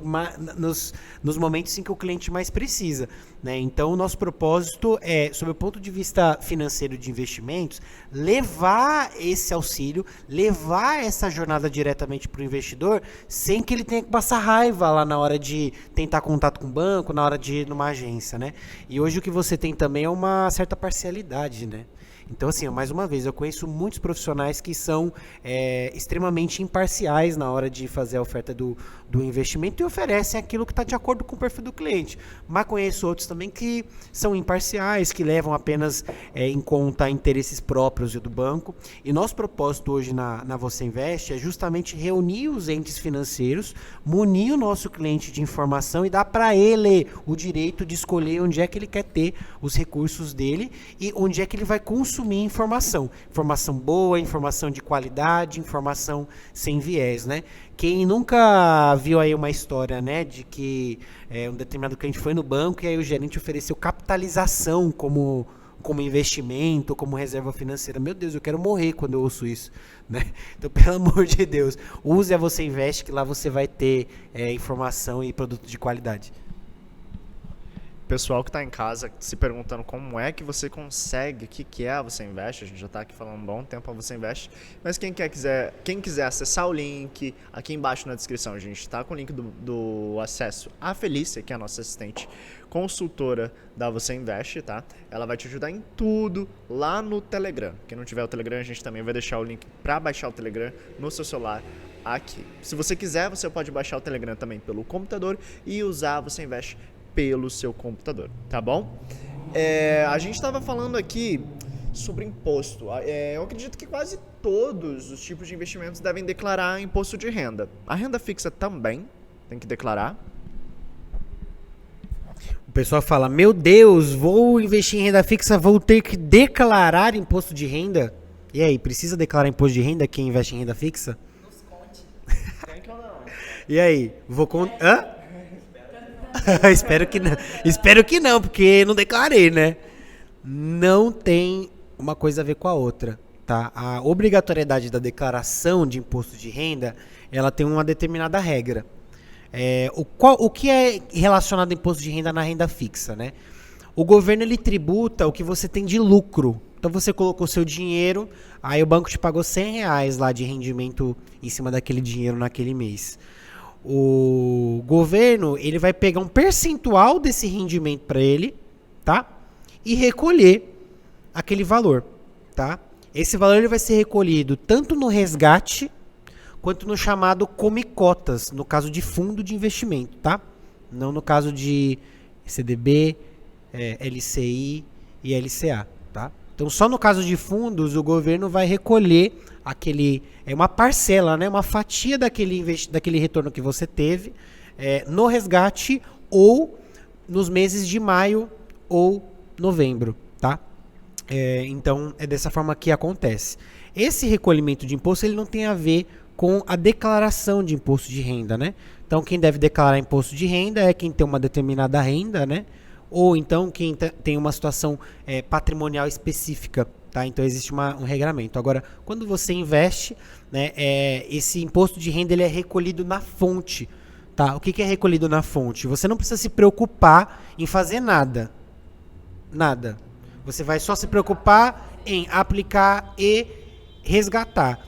nos momentos em que o cliente mais precisa, né? Então, o nosso propósito é, sob o ponto de vista financeiro de investimentos, levar esse auxílio, levar essa jornada diretamente para o investidor, sem que ele tenha que passar raiva lá na hora de tentar contato com o banco, na hora de ir numa agência, né? E hoje o que você tem também é uma certa parcialidade, né? Então, assim, mais uma vez, eu conheço muitos profissionais que são extremamente imparciais na hora de fazer a oferta do investimento e oferecem aquilo que está de acordo com o perfil do cliente. Mas conheço outros também que são imparciais, que levam apenas em conta interesses próprios do banco. E nosso propósito hoje na Você Investe é justamente reunir os entes financeiros, munir o nosso cliente de informação e dar para ele o direito de escolher onde é que ele quer ter os recursos dele e onde é que ele vai consumir informação. Informação boa, informação de qualidade, informação sem viés, né? Quem nunca viu aí uma história, né, de que um determinado cliente foi no banco e aí o gerente ofereceu capitalização como investimento, como reserva financeira. Meu Deus, eu quero morrer quando eu ouço isso, né? Então, pelo amor de Deus, use a Você Investe, que lá você vai ter informação e produto de qualidade. Pessoal que está em casa se perguntando como é que você consegue, o que é a Você Investe, a gente já está aqui falando um bom tempo a Você Investe, mas quem quiser acessar o link, aqui embaixo na descrição, a gente está com o link do acesso à Felícia, que é a nossa assistente consultora da Você Investe, tá? Ela vai te ajudar em tudo lá no Telegram. Quem não tiver o Telegram, a gente também vai deixar o link para baixar o Telegram no seu celular aqui. Se você quiser, você pode baixar o Telegram também pelo computador e usar a Você Investe pelo seu computador, tá bom? A gente estava falando aqui sobre imposto. Eu acredito que quase todos os tipos de investimentos devem declarar imposto de renda. A renda fixa também tem que declarar. O pessoal fala, meu Deus, vou investir em renda fixa, vou ter que declarar imposto de renda? E aí, precisa declarar imposto de renda quem investe em renda fixa? Nos conte. Tem que ou não? E aí, hã? Espero que não, porque não declarei, né? Não tem uma coisa a ver com a outra, tá? A obrigatoriedade da declaração de imposto de renda, ela tem uma determinada regra. O que é relacionado ao imposto de renda na renda fixa, né? O governo, ele tributa o que você tem de lucro. Então você colocou seu dinheiro, aí o banco te pagou R$100 lá de rendimento em cima daquele dinheiro naquele mês. O governo, ele vai pegar um percentual desse rendimento para ele, tá? E recolher aquele valor, tá? Esse valor ele vai ser recolhido tanto no resgate quanto no chamado come-cotas, no caso de fundo de investimento, tá? Não no caso de CDB, LCI e LCA, tá? Então, só no caso de fundos, o governo vai recolher uma parcela, né, uma fatia daquele retorno que você teve no resgate ou nos meses de maio ou novembro, tá? Então, é dessa forma que acontece. Esse recolhimento de imposto, ele não tem a ver com a declaração de imposto de renda, né? Então, quem deve declarar imposto de renda é quem tem uma determinada renda, né? Ou então quem tem uma situação patrimonial específica, tá? Então existe um regramento. Agora, quando você investe, né, esse imposto de renda ele é recolhido na fonte, tá? O que é recolhido na fonte? Você não precisa se preocupar em fazer nada. Nada. Você vai só se preocupar em aplicar e resgatar.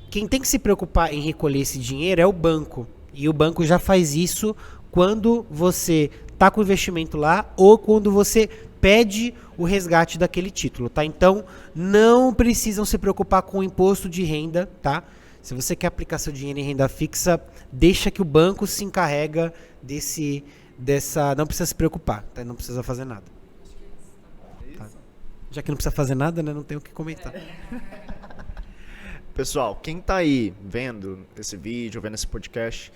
Quem tem que se preocupar em recolher esse dinheiro é o banco. E o banco já faz isso quando você está com o investimento lá ou quando você pede o resgate daquele título, tá? Então, não precisam se preocupar com o imposto de renda, tá? Se você quer aplicar seu dinheiro em renda fixa, deixa que o banco se encarrega não precisa se preocupar, tá? Não precisa fazer nada. Tá? Já que não precisa fazer nada, né? Não tem o que comentar. Pessoal, quem tá aí vendo esse vídeo, vendo esse podcast,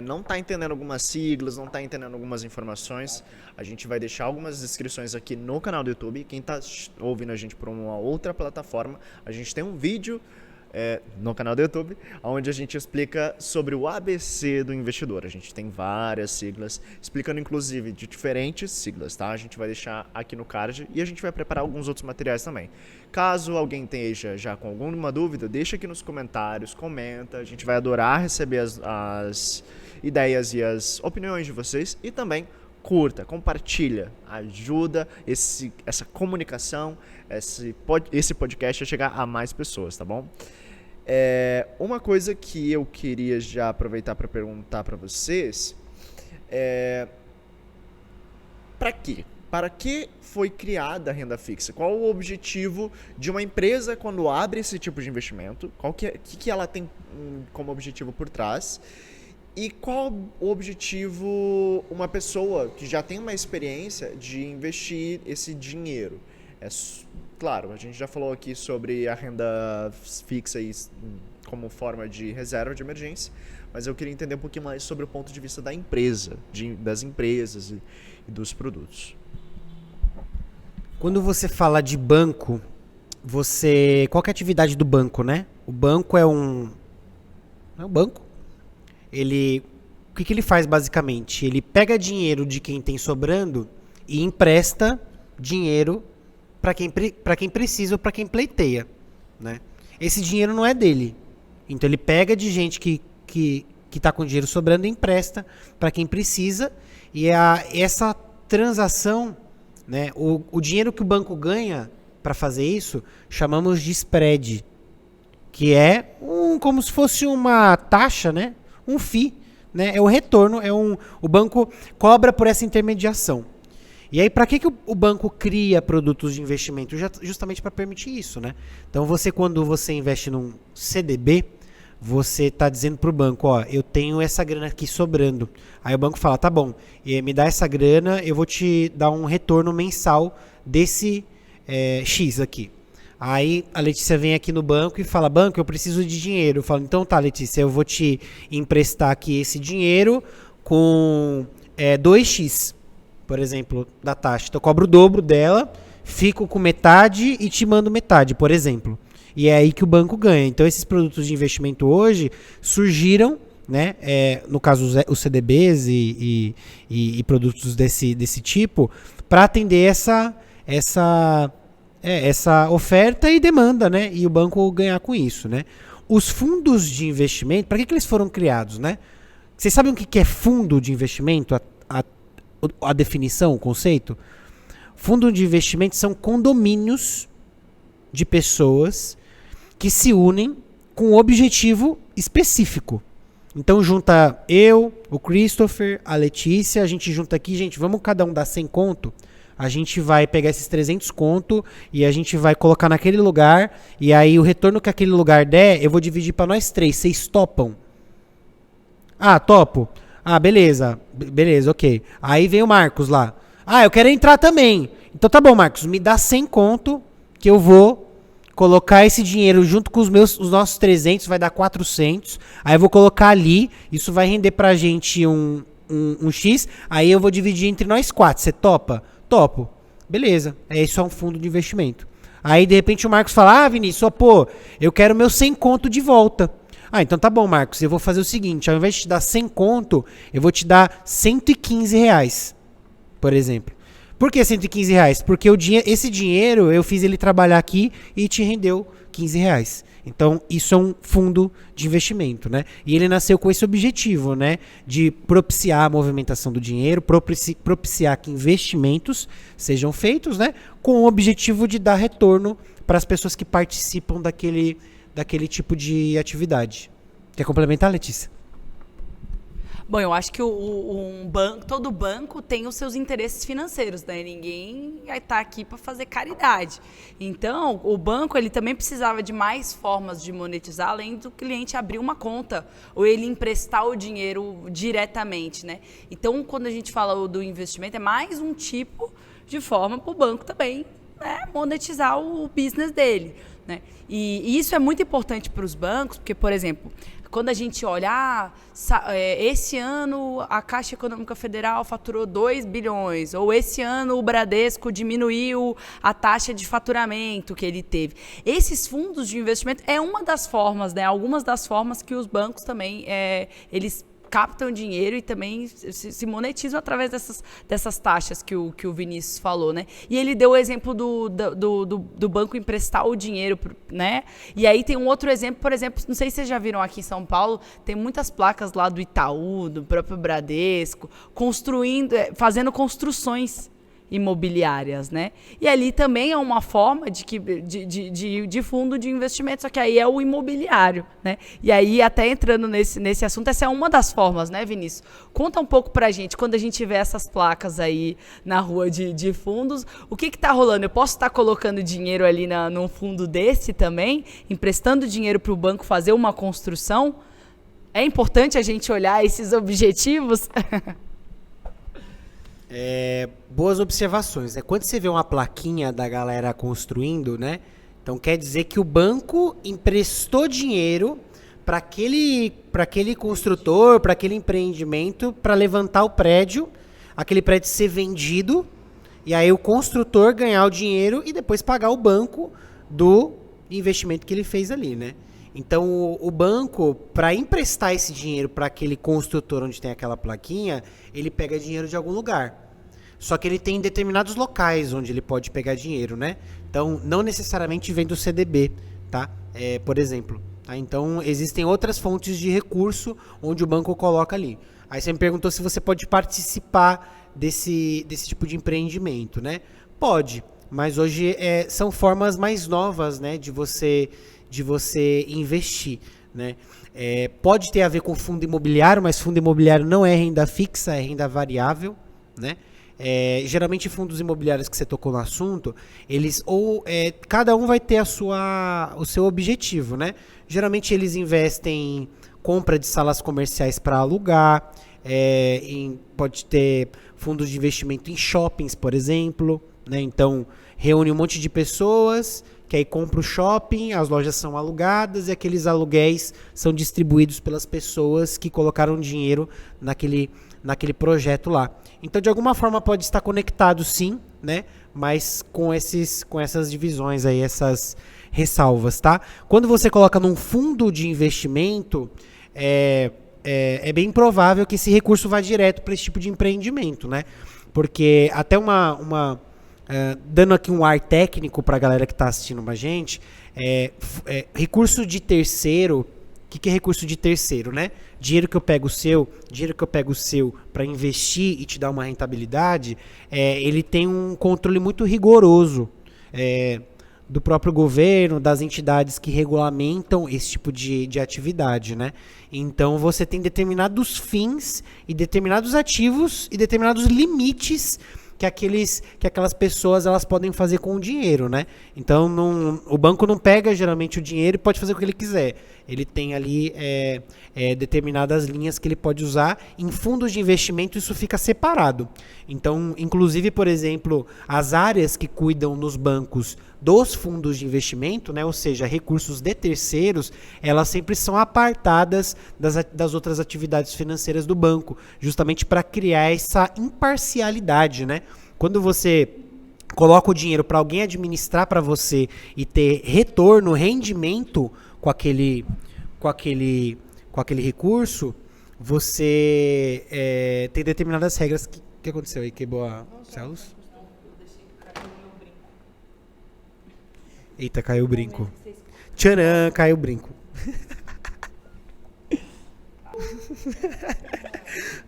não tá entendendo algumas siglas, não tá entendendo algumas informações, a gente vai deixar algumas descrições aqui no canal do YouTube. Quem tá ouvindo a gente por uma outra plataforma, a gente tem um vídeo no canal do YouTube, onde a gente explica sobre o ABC do investidor. A gente tem várias siglas, explicando inclusive de diferentes siglas, tá? A gente vai deixar aqui no card e a gente vai preparar alguns outros materiais também. Caso alguém esteja já com alguma dúvida, deixa aqui nos comentários, comenta, a gente vai adorar receber as ideias e as opiniões de vocês e também curta, compartilha, ajuda essa comunicação, esse podcast a chegar a mais pessoas, tá bom? Uma coisa que eu queria já aproveitar para perguntar para vocês para quê? Para que foi criada a renda fixa? Qual o objetivo de uma empresa quando abre esse tipo de investimento? O que ela tem como objetivo por trás? E qual o objetivo uma pessoa que já tem uma experiência de investir esse dinheiro? Claro, a gente já falou aqui sobre a renda fixa como forma de reserva de emergência, mas eu queria entender um pouquinho mais sobre o ponto de vista da empresa, das empresas e dos produtos. Quando você fala de banco, qual que é a atividade do banco, né? O banco é um banco. O que ele faz basicamente? Ele pega dinheiro de quem tem sobrando e empresta dinheiro para quem precisa ou para quem pleiteia, né? Esse dinheiro não é dele. Então ele pega de gente que está com dinheiro sobrando e empresta para quem precisa. E essa transação, né, o dinheiro que o banco ganha para fazer isso, chamamos de spread, que é como se fosse uma taxa, né? Um FII, né? É o retorno, o banco cobra por essa intermediação. E aí, para que o banco cria produtos de investimento? Justamente para permitir isso, né? Então, quando você investe num CDB, você está dizendo para o banco, ó, eu tenho essa grana aqui sobrando. Aí o banco fala, tá bom, me dá essa grana, eu vou te dar um retorno mensal desse X aqui. Aí a Letícia vem aqui no banco e fala, banco, eu preciso de dinheiro. Eu falo, então tá, Letícia, eu vou te emprestar aqui esse dinheiro com 2x, por exemplo, da taxa. Então eu cobro o dobro dela, fico com metade e te mando metade, por exemplo. E é aí que o banco ganha. Então esses produtos de investimento hoje surgiram, né, no caso os CDBs e produtos desse tipo, para atender essa oferta e demanda, né? E o banco ganhar com isso, né? Os fundos de investimento, para que eles foram criados, né? Vocês sabem o que é fundo de investimento? A definição, o conceito? Fundo de investimento são condomínios de pessoas que se unem com um objetivo específico. Então junta eu, o Christopher, a Letícia, a gente junta aqui, gente, vamos cada um dar 100 conto? A gente vai pegar esses 300 conto e a gente vai colocar naquele lugar e aí o retorno que aquele lugar der, eu vou dividir para nós 3. Vocês topam? Ah, topo. Ah, beleza. Beleza, ok. Aí vem o Marcos lá. Ah, eu quero entrar também. Então tá bom, Marcos, me dá 100 conto que eu vou colocar esse dinheiro junto com os nossos 300, vai dar 400. Aí eu vou colocar ali, isso vai render pra gente um X, aí eu vou dividir entre nós 4. Você topa? Topo. Beleza. Isso é um fundo de investimento. Aí, de repente, o Marcos fala, Vinícius, pô, eu quero meu 100 conto de volta. Ah, então tá bom, Marcos, eu vou fazer o seguinte, ao invés de te dar 100 conto, eu vou te dar R$ 115, por exemplo. Por que R$ 115? Porque esse dinheiro, eu fiz ele trabalhar aqui e te rendeu R$ 15. Então, isso é um fundo de investimento, né? E ele nasceu com esse objetivo, né? De propiciar a movimentação do dinheiro, propiciar que investimentos sejam feitos, né? Com o objetivo de dar retorno para as pessoas que participam daquele tipo de atividade. Quer complementar, Letícia? Bom, eu acho que todo banco tem os seus interesses financeiros, né? Ninguém vai estar aqui para fazer caridade. Então, o banco ele também precisava de mais formas de monetizar, além do cliente abrir uma conta ou ele emprestar o dinheiro diretamente, né? Então, quando a gente fala do investimento, é mais um tipo de forma para o banco também, né, monetizar o business dele, né? E isso é muito importante para os bancos, porque, por exemplo, quando a gente olha, esse ano a Caixa Econômica Federal faturou 2 bilhões, ou esse ano o Bradesco diminuiu a taxa de faturamento que ele teve. Esses fundos de investimento é uma das formas, né? Algumas das formas que os bancos também, eles captam dinheiro e também se monetizam através dessas taxas que o Vinícius falou, né? E ele deu o exemplo do banco emprestar o dinheiro, né? E aí tem um outro exemplo, por exemplo, não sei se vocês já viram aqui em São Paulo, tem muitas placas lá do Itaú, do próprio Bradesco, fazendo construções imobiliárias, né? E ali também é uma forma de fundo de investimento, só que aí é o imobiliário, né? E aí, até entrando nesse assunto, essa é uma das formas, né, Vinícius? Conta um pouco pra gente, quando a gente vê essas placas aí na rua de fundos, o que tá rolando? Eu posso estar colocando dinheiro ali num fundo desse também, emprestando dinheiro para o banco fazer uma construção? É importante a gente olhar esses objetivos? Boas observações. Quando você vê uma plaquinha da galera construindo, né? Então quer dizer que o banco emprestou dinheiro para aquele construtor, para aquele empreendimento, para levantar o prédio, aquele prédio ser vendido, e aí o construtor ganhar o dinheiro e depois pagar o banco do investimento que ele fez ali, né? Então, o banco, para emprestar esse dinheiro para aquele construtor onde tem aquela plaquinha, ele pega dinheiro de algum lugar. Só que ele tem determinados locais onde ele pode pegar dinheiro, né? Então, não necessariamente vem do CDB, tá? Por exemplo. Tá? Então, existem outras fontes de recurso onde o banco coloca ali. Aí você me perguntou se você pode participar desse tipo de empreendimento, né? Pode, mas hoje são formas mais novas, né, de você investir, né? Pode ter a ver com fundo imobiliário, mas fundo imobiliário não é renda fixa, é renda variável, né? Geralmente fundos imobiliários que você tocou no assunto, eles cada um vai ter o seu objetivo, né? Geralmente eles investem em compra de salas comerciais para alugar, pode ter fundos de investimento em shoppings, por exemplo, né? Então reúne um monte de pessoas que aí compra o shopping, as lojas são alugadas e aqueles aluguéis são distribuídos pelas pessoas que colocaram dinheiro naquele projeto lá. Então, de alguma forma pode estar conectado sim, né? Mas com essas divisões aí, essas ressalvas, tá? Quando você coloca num fundo de investimento, é bem provável que esse recurso vá direto para esse tipo de empreendimento, né? Porque até dando aqui um ar técnico para a galera que está assistindo a gente, recurso de terceiro, o que é recurso de terceiro, né? Dinheiro que eu pego o seu para investir e te dar uma rentabilidade, ele tem um controle muito rigoroso do próprio governo, das entidades que regulamentam esse tipo de atividade, né? Então você tem determinados fins e determinados ativos e determinados limites que aquelas pessoas elas podem fazer com o dinheiro, né? Então o banco não pega geralmente o dinheiro e pode fazer o que ele quiser. Ele tem ali determinadas linhas que ele pode usar. Em fundos de investimento isso fica separado. Então, inclusive, por exemplo, as áreas que cuidam nos bancos dos fundos de investimento, né? Ou seja, recursos de terceiros, elas sempre são apartadas das outras atividades financeiras do banco, justamente para criar essa imparcialidade, né? Quando você coloca o dinheiro para alguém administrar para você e ter retorno, rendimento com com aquele recurso, você tem determinadas regras. O que aconteceu aí? Quebrou a luz? Eita, caiu o brinco. Tcharam, caiu o brinco.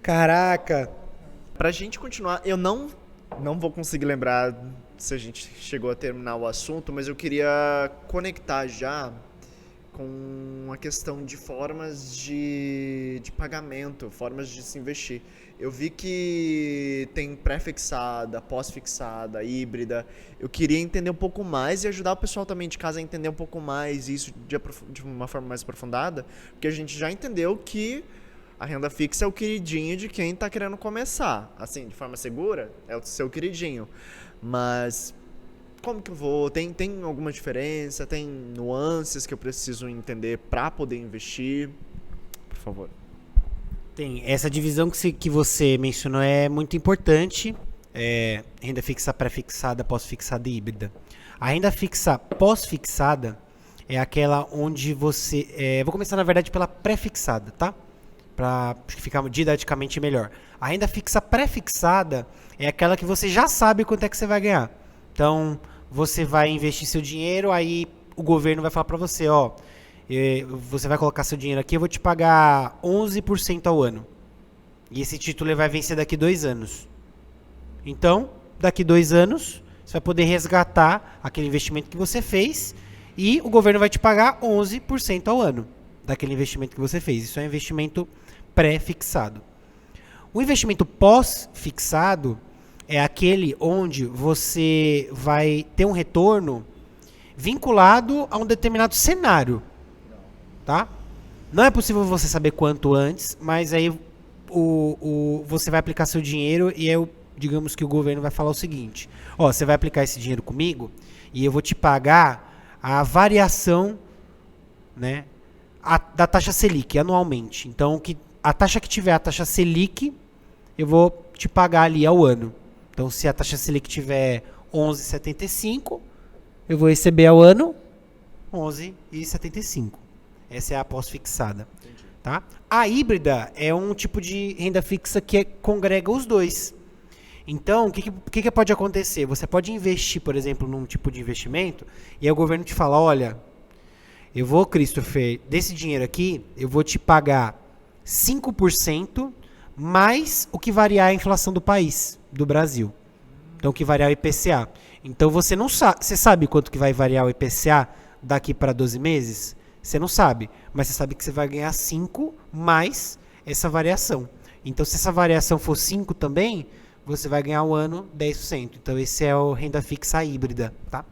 Caraca. Pra gente continuar, eu não vou conseguir lembrar se a gente chegou a terminar o assunto, mas eu queria conectar já com a questão de formas de pagamento, formas de se investir. Eu vi que tem pré-fixada, pós-fixada, híbrida. Eu queria entender um pouco mais e ajudar o pessoal também de casa a entender um pouco mais isso de uma forma mais aprofundada, porque a gente já entendeu que a renda fixa é o queridinho de quem está querendo começar. Assim, de forma segura, é o seu queridinho. Mas como que eu vou? Tem alguma diferença? Tem nuances que eu preciso entender para poder investir? Por favor. Tem. Essa divisão que você mencionou é muito importante. Renda fixa pré-fixada, pós-fixada e híbrida. A renda fixa pós-fixada é aquela onde você... vou começar, na verdade, pela pré-fixada, tá? Para ficar didaticamente melhor. A renda fixa pré-fixada é aquela que você já sabe quanto é que você vai ganhar. Então, você vai investir seu dinheiro, aí o governo vai falar para você, ó, você vai colocar seu dinheiro aqui, eu vou te pagar 11% ao ano. E esse título vai vencer daqui 2 anos. Então, daqui 2 anos, você vai poder resgatar aquele investimento que você fez e o governo vai te pagar 11% ao ano daquele investimento que você fez. Isso é um investimento pré-fixado. O investimento pós-fixado é aquele onde você vai ter um retorno vinculado a um determinado cenário, tá? Não é possível você saber quanto antes, mas aí você vai aplicar seu dinheiro e aí, digamos que o governo vai falar o seguinte, ó, você vai aplicar esse dinheiro comigo e eu vou te pagar a variação, né, da taxa Selic anualmente. Então, a taxa que tiver a taxa Selic, eu vou te pagar ali ao ano. Então, se a taxa Selic tiver 11,75, eu vou receber ao ano 11,75. Essa é a pós-fixada. Tá? A híbrida é um tipo de renda fixa que congrega os dois. Então, o que pode acontecer? Você pode investir, por exemplo, num tipo de investimento e aí o governo te fala, olha, eu vou, Christopher, desse dinheiro aqui, eu vou te pagar 5% mais o que variar a inflação do país, do Brasil. Então, o que variar o IPCA. Então, você não sabe. Você sabe quanto que vai variar o IPCA daqui para 12 meses? Você não sabe. Mas você sabe que você vai ganhar 5 mais essa variação. Então, se essa variação for 5 também, você vai ganhar ao ano 10%. Então, esse é o renda fixa híbrida, tá?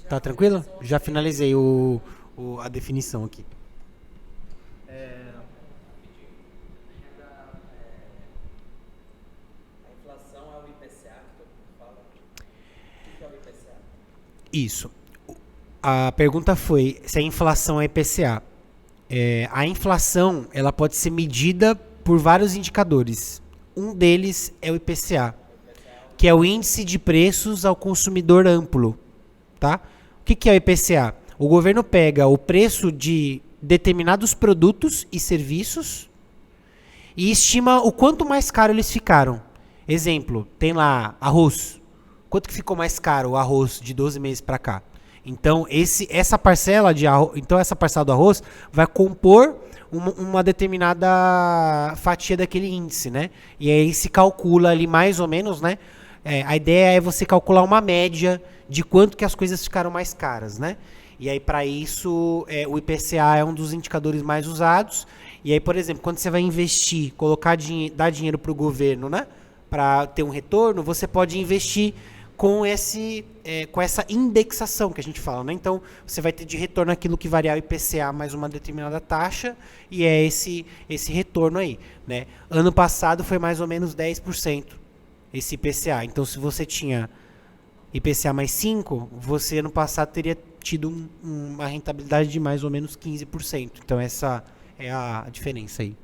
Tá tranquilo? Já finalizei a definição aqui. Isso. A pergunta foi se a inflação é IPCA. A inflação ela pode ser medida por vários indicadores. Um deles é o IPCA, que é o Índice de Preços ao Consumidor Amplo. Tá? O que é o IPCA? O governo pega o preço de determinados produtos e serviços e estima o quanto mais caro eles ficaram. Exemplo, tem lá arroz. Quanto que ficou mais caro o arroz de 12 meses para cá? Então, essa parcela do arroz vai compor uma determinada fatia daquele índice, né? E aí se calcula ali mais ou menos, né? A ideia é você calcular uma média de quanto que as coisas ficaram mais caras, né? E aí, para isso, o IPCA é um dos indicadores mais usados. E aí, por exemplo, quando você vai investir, dar dinheiro para o governo, né? Para ter um retorno, você pode investir com essa indexação que a gente fala, né? Então, você vai ter de retorno aquilo que variar o IPCA mais uma determinada taxa, e é esse retorno aí, né? Ano passado foi mais ou menos 10% esse IPCA. Então, se você tinha IPCA mais 5, você ano passado teria tido uma rentabilidade de mais ou menos 15%. Então, essa é a diferença aí.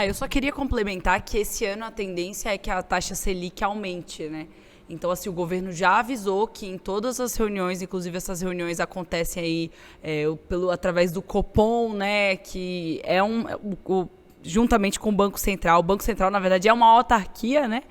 Eu só queria complementar que esse ano a tendência é que a taxa Selic aumente, né? Então, assim, o governo já avisou que em todas as reuniões, inclusive essas reuniões acontecem aí através do Copom, né, que é juntamente com o Banco Central. O Banco Central, na verdade, é uma autarquia, né,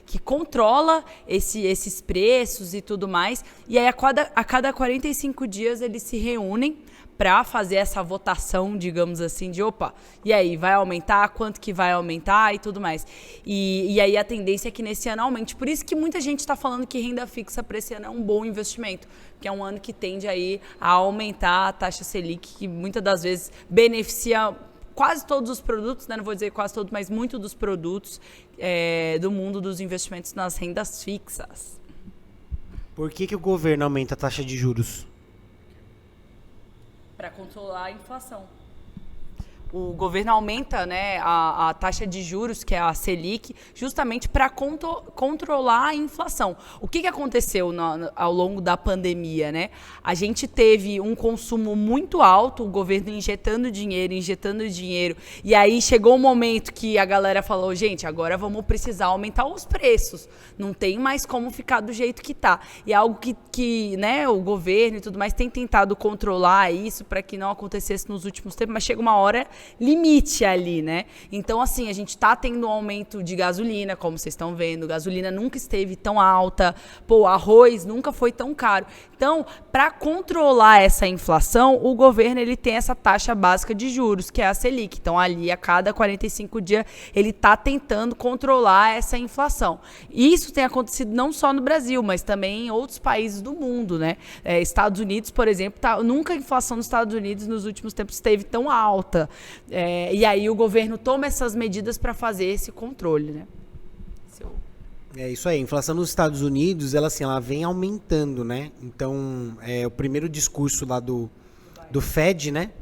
que controla esses preços e tudo mais. E aí, a cada 45 dias, eles se reúnem para fazer essa votação, digamos assim, de opa, e aí, vai aumentar? Quanto que vai aumentar? E tudo mais. E aí a tendência é que nesse ano aumente. Por isso que muita gente está falando que renda fixa para esse ano é um bom investimento, que é um ano que tende aí a aumentar a taxa Selic, que muitas das vezes beneficia quase todos os produtos, né? Não vou dizer quase todos, mas muito dos produtos do mundo dos investimentos nas rendas fixas. Por que o governo aumenta a taxa de juros? Para controlar a inflação. O governo aumenta, né, a taxa de juros, que é a Selic, justamente para controlar a inflação. O que aconteceu ao longo da pandemia, né? A gente teve um consumo muito alto, o governo injetando dinheiro, e aí chegou um momento que a galera falou, gente, agora vamos precisar aumentar os preços, não tem mais como ficar do jeito que tá. E é algo que né, o governo e tudo mais tem tentado controlar isso para que não acontecesse nos últimos tempos, mas chega uma hora limite ali, né? Então, assim, a gente tá tendo um aumento de gasolina, como vocês estão vendo. Gasolina nunca esteve tão alta. Pô, arroz nunca foi tão caro. Então, para controlar essa inflação, o governo ele tem essa taxa básica de juros, que é a Selic. Então, ali, a cada 45 dias, ele tá tentando controlar essa inflação. E isso tem acontecido não só no Brasil, mas também em outros países do mundo, né? Estados Unidos, por exemplo, nunca a inflação nos Estados Unidos nos últimos tempos esteve tão alta. E aí o governo toma essas medidas para fazer esse controle, né? É isso aí, a inflação nos Estados Unidos, ela vem aumentando, né? Então, o primeiro discurso lá do Fed, né?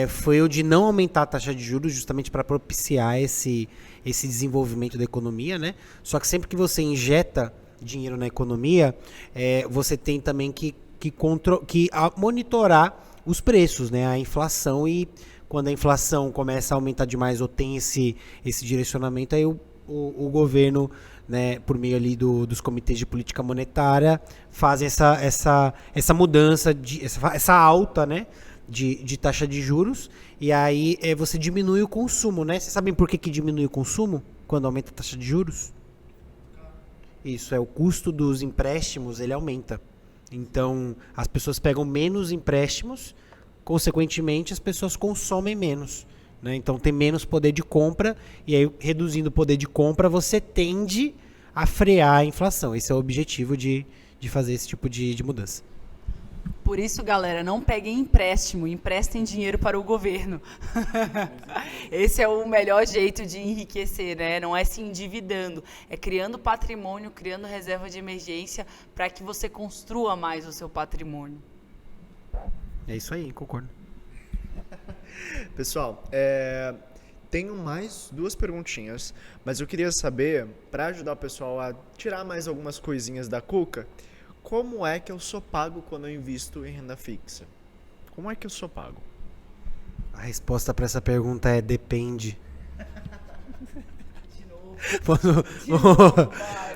Foi o de não aumentar a taxa de juros justamente para propiciar esse desenvolvimento da economia, né? Só que sempre que você injeta dinheiro na economia, você tem também que monitorar os preços, né? A inflação, e quando a inflação começa a aumentar demais ou tem esse direcionamento, aí o governo, né, por meio ali dos comitês de política monetária, fazem essa mudança, essa alta, né, de taxa de juros, e aí você diminui o consumo, né? Vocês sabem por que diminui o consumo quando aumenta a taxa de juros? Isso, o custo dos empréstimos, ele aumenta. Então, as pessoas pegam menos empréstimos, consequentemente, as pessoas consomem menos, né? Então, tem menos poder de compra, e aí, reduzindo o poder de compra, você tende a frear a inflação. Esse é o objetivo de fazer esse tipo de mudança. Por isso, galera, não peguem empréstimo, emprestem dinheiro para o governo. Esse é o melhor jeito de enriquecer, né? Não é se endividando, é criando patrimônio, criando reserva de emergência para que você construa mais o seu patrimônio. É isso aí, concordo. Pessoal, tenho mais 2 perguntinhas, mas eu queria saber, para ajudar o pessoal a tirar mais algumas coisinhas da cuca, como é que eu sou pago quando eu invisto em renda fixa? Como é que eu sou pago? A resposta para essa pergunta é depende.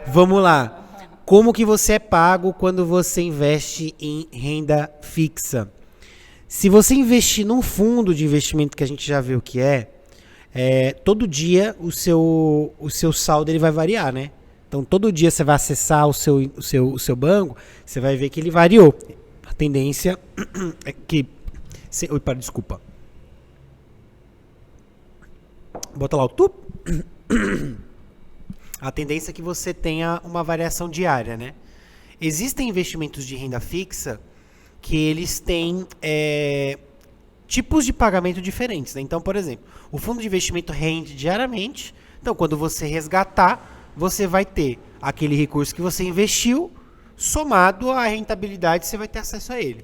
Vamos lá. Como que você é pago quando você investe em renda fixa? Se você investir num fundo de investimento, que a gente já viu o que todo dia o seu saldo ele vai variar, né? Então, todo dia você vai acessar o seu banco, você vai ver que ele variou. A tendência é que... desculpa. Bota lá o tup. A tendência é que você tenha uma variação diária, né? Existem investimentos de renda fixa que eles têm tipos de pagamento diferentes, né? Então, por exemplo, o fundo de investimento rende diariamente. Então, quando você resgatar, você vai ter aquele recurso que você investiu, somado à rentabilidade, você vai ter acesso a ele.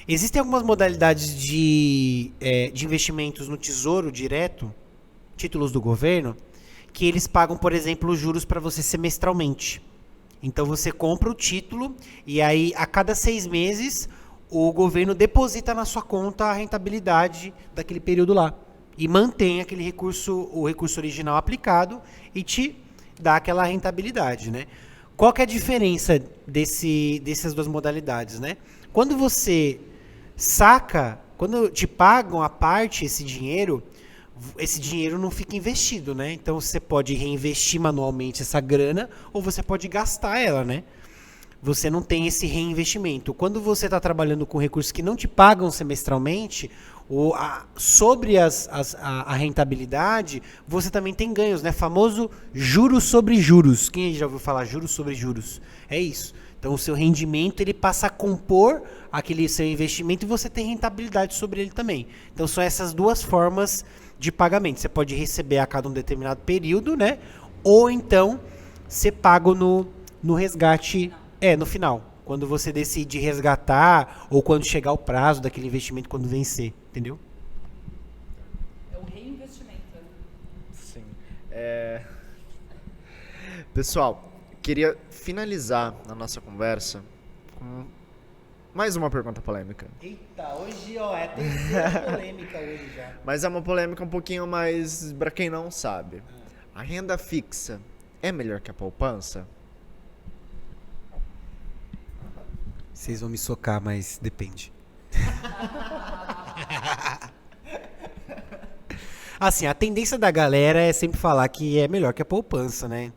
Existem algumas modalidades de investimentos no Tesouro Direto, títulos do governo, que eles pagam, por exemplo, os juros para você semestralmente. Então, você compra o título e aí, a cada 6 meses, o governo deposita na sua conta a rentabilidade daquele período lá. E mantém aquele recurso, o recurso original aplicado, e te dá aquela rentabilidade, né? Qual que é a diferença dessas duas modalidades, né? Quando você saca, quando te pagam a parte esse dinheiro não fica investido, né? Então você pode reinvestir manualmente essa grana ou você pode gastar ela, né? Você não tem esse reinvestimento. Quando você está trabalhando com recursos que não te pagam semestralmente, sobre a rentabilidade, você também tem ganhos, né? Famoso juros sobre juros. Quem já ouviu falar juros sobre juros? É isso. Então o seu rendimento ele passa a compor aquele seu investimento e você tem rentabilidade sobre ele também. Então são essas duas formas de pagamento. Você pode receber a cada um determinado período, né? Ou então ser pago no resgate, no final. Quando você decide resgatar ou quando chegar o prazo daquele investimento, quando vencer, entendeu? É o reinvestimento. Sim. Pessoal, queria finalizar a nossa conversa com mais uma pergunta polêmica. Eita, hoje, ó, é a terceira polêmica hoje já. Mas é uma polêmica um pouquinho mais pra quem não sabe. A renda fixa é melhor que a poupança? Vocês vão me socar, mas depende. Assim, a tendência da galera é sempre falar que é melhor que a poupança, né?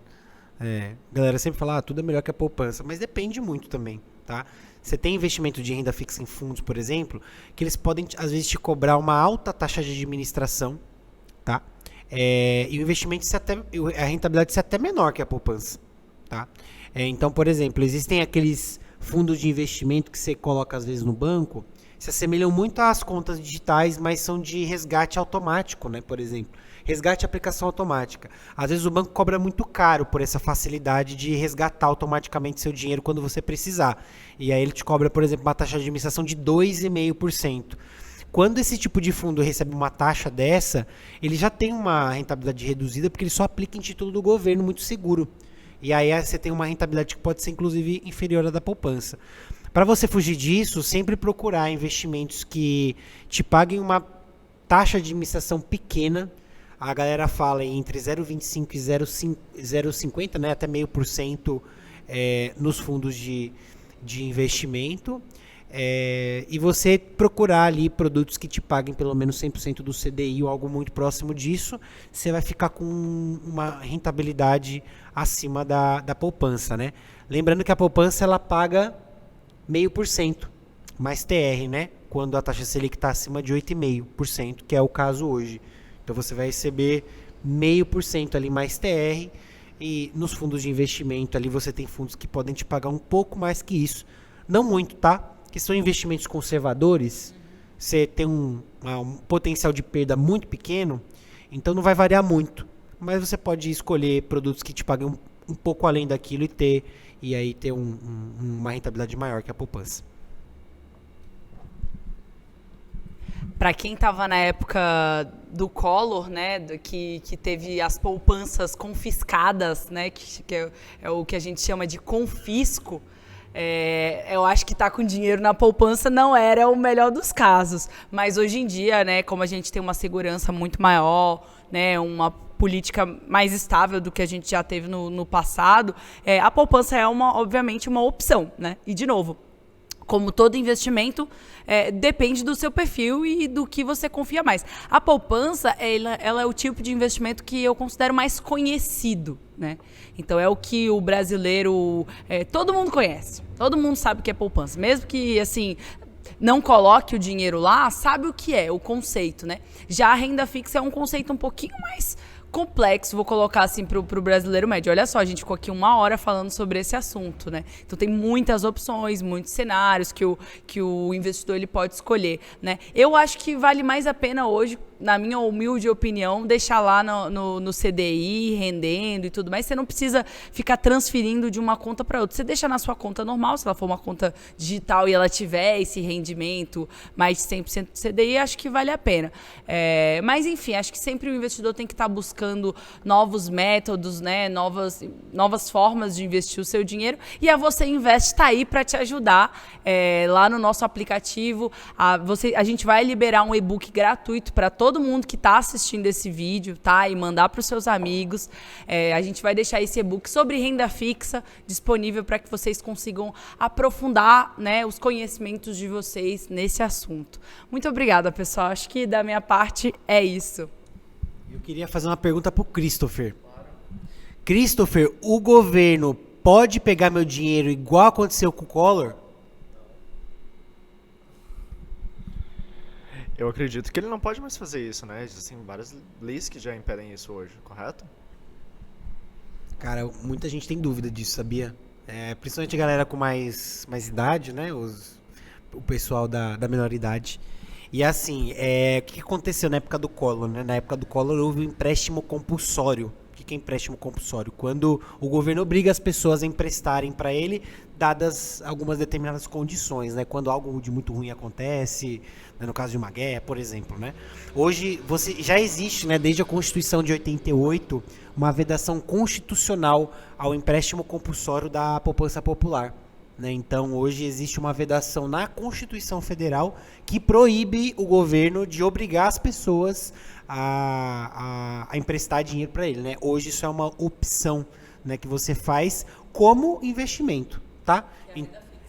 A galera sempre fala, tudo é melhor que a poupança, mas depende muito também, tá? Você tem investimento de renda fixa em fundos, por exemplo, que eles podem, às vezes, te cobrar uma alta taxa de administração, tá? E o investimento, a rentabilidade é até menor que a poupança, tá? Então, por exemplo, existem aqueles fundos de investimento que você coloca, às vezes, no banco, se assemelham muito às contas digitais, mas são de resgate automático, né? Por exemplo, resgate e aplicação automática. Às vezes o banco cobra muito caro por essa facilidade de resgatar automaticamente seu dinheiro quando você precisar. E aí ele te cobra, por exemplo, uma taxa de administração de 2,5%. Quando esse tipo de fundo recebe uma taxa dessa, ele já tem uma rentabilidade reduzida porque ele só aplica em título do governo muito seguro. E aí você tem uma rentabilidade que pode ser, inclusive, inferior à da poupança. Para você fugir disso, sempre procurar investimentos que te paguem uma taxa de administração pequena. A galera fala entre 0,25% e 0,50%, né, até 0,5% nos fundos de investimento. E você procurar ali produtos que te paguem pelo menos 100% do CDI ou algo muito próximo disso, você vai ficar com uma rentabilidade acima da poupança, né? Lembrando que a poupança ela paga 0,5% mais TR, né? Quando a taxa Selic está acima de 8,5%, que é o caso hoje. Então você vai receber 0,5% ali mais TR, e nos fundos de investimento ali você tem fundos que podem te pagar um pouco mais que isso. Não muito, tá? Que são investimentos conservadores, você tem um potencial de perda muito pequeno, então não vai variar muito. Mas você pode escolher produtos que te paguem um pouco além daquilo e aí ter uma rentabilidade maior que a poupança. Para quem estava na época do Collor, né, que teve as poupanças confiscadas, né, que é o que a gente chama de confisco, eu acho que estar com dinheiro na poupança não era o melhor dos casos. Mas hoje em dia, né, como a gente tem uma segurança muito maior, né, uma política mais estável do que a gente já teve no passado, a poupança é obviamente uma opção, né? E de novo, como todo investimento, depende do seu perfil e do que você confia mais. A poupança, ela é o tipo de investimento que eu considero mais conhecido, né? Então, é o que o brasileiro... todo mundo conhece. Todo mundo sabe o que é poupança. Mesmo que, assim, não coloque o dinheiro lá, sabe o que é, o conceito, né? Já a renda fixa é um conceito um pouquinho mais complexo, vou colocar assim pro brasileiro médio. Olha só, a gente ficou aqui 1 hora falando sobre esse assunto, né? Então tem muitas opções, muitos cenários que o investidor ele pode escolher, né? Eu acho que vale mais a pena hoje, na minha humilde opinião, deixar lá no CDI, rendendo e tudo mais. Você não precisa ficar transferindo de uma conta para outra. Você deixa na sua conta normal, se ela for uma conta digital e ela tiver esse rendimento mais de 100% do CDI, acho que vale a pena. Mas, enfim, acho que sempre o investidor tem que estar buscando buscando novos métodos, né, novas formas de investir o seu dinheiro. E a Você Investe está aí para te ajudar. Lá no nosso aplicativo, a gente vai liberar um e-book gratuito para todo mundo que está assistindo esse vídeo, tá? E mandar para os seus amigos. A gente vai deixar esse e-book sobre renda fixa disponível para que vocês consigam aprofundar, né, os conhecimentos de vocês nesse assunto. Muito obrigada, pessoal. Acho que da minha parte é isso. Eu queria fazer uma pergunta pro Christopher. Christopher, o governo pode pegar meu dinheiro igual aconteceu com o Collor? Eu acredito que ele não pode mais fazer isso, né? Existem várias leis que já impedem isso hoje, correto? Cara, muita gente tem dúvida disso, sabia? Principalmente a galera com mais idade, né? O pessoal da menor idade. E assim, o que aconteceu na época do Collor, né? Na época do Collor houve um empréstimo compulsório. O que é empréstimo compulsório? Quando o governo obriga as pessoas a emprestarem para ele, dadas algumas determinadas condições, né? Quando algo de muito ruim acontece, né? No caso de uma guerra, por exemplo, né? Hoje já existe, né? Desde a Constituição de 88, uma vedação constitucional ao empréstimo compulsório da poupança popular. Né? Então, hoje existe uma vedação na Constituição Federal que proíbe o governo de obrigar as pessoas a emprestar dinheiro para ele. Né? Hoje isso é uma opção, né, que você faz como investimento. Tá?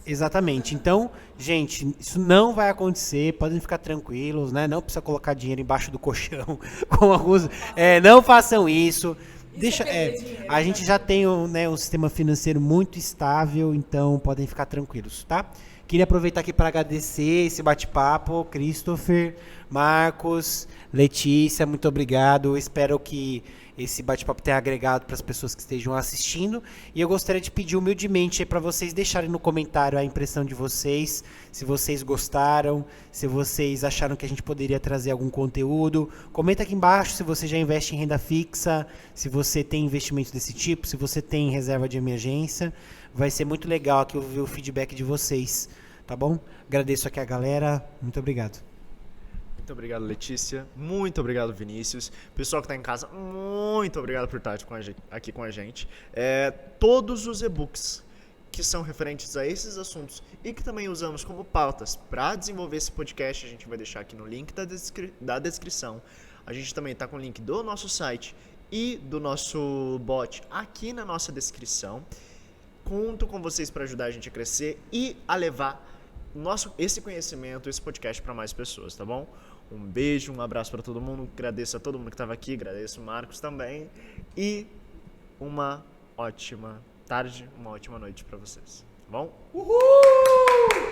Exatamente. Então, gente, isso não vai acontecer, podem ficar tranquilos, né? Não precisa colocar dinheiro embaixo do colchão, como alguns. Não façam isso. A gente já tem um sistema financeiro muito estável, então podem ficar tranquilos, tá? Queria aproveitar aqui para agradecer esse bate-papo, Christopher, Marcos, Letícia, muito obrigado. Espero que esse bate-papo tenha agregado para as pessoas que estejam assistindo. E eu gostaria de pedir humildemente para vocês deixarem no comentário a impressão de vocês, se vocês gostaram, se vocês acharam que a gente poderia trazer algum conteúdo. Comenta aqui embaixo se você já investe em renda fixa, se você tem investimentos desse tipo, se você tem reserva de emergência. Vai ser muito legal aqui ouvir o feedback de vocês, tá bom? Agradeço aqui a galera, muito obrigado. Muito obrigado, Letícia. Muito obrigado, Vinícius. Pessoal que está em casa, muito obrigado por estar aqui com a gente. Todos os e-books que são referentes a esses assuntos e que também usamos como pautas para desenvolver esse podcast, a gente vai deixar aqui no link da descrição. A gente também está com o link do nosso site e do nosso bot aqui na nossa descrição. Conto com vocês para ajudar a gente a crescer e a levar esse conhecimento, esse podcast para mais pessoas, tá bom? Um beijo, um abraço para todo mundo. Agradeço a todo mundo que estava aqui, agradeço o Marcos também. E uma ótima tarde, uma ótima noite para vocês, tá bom? Uhul!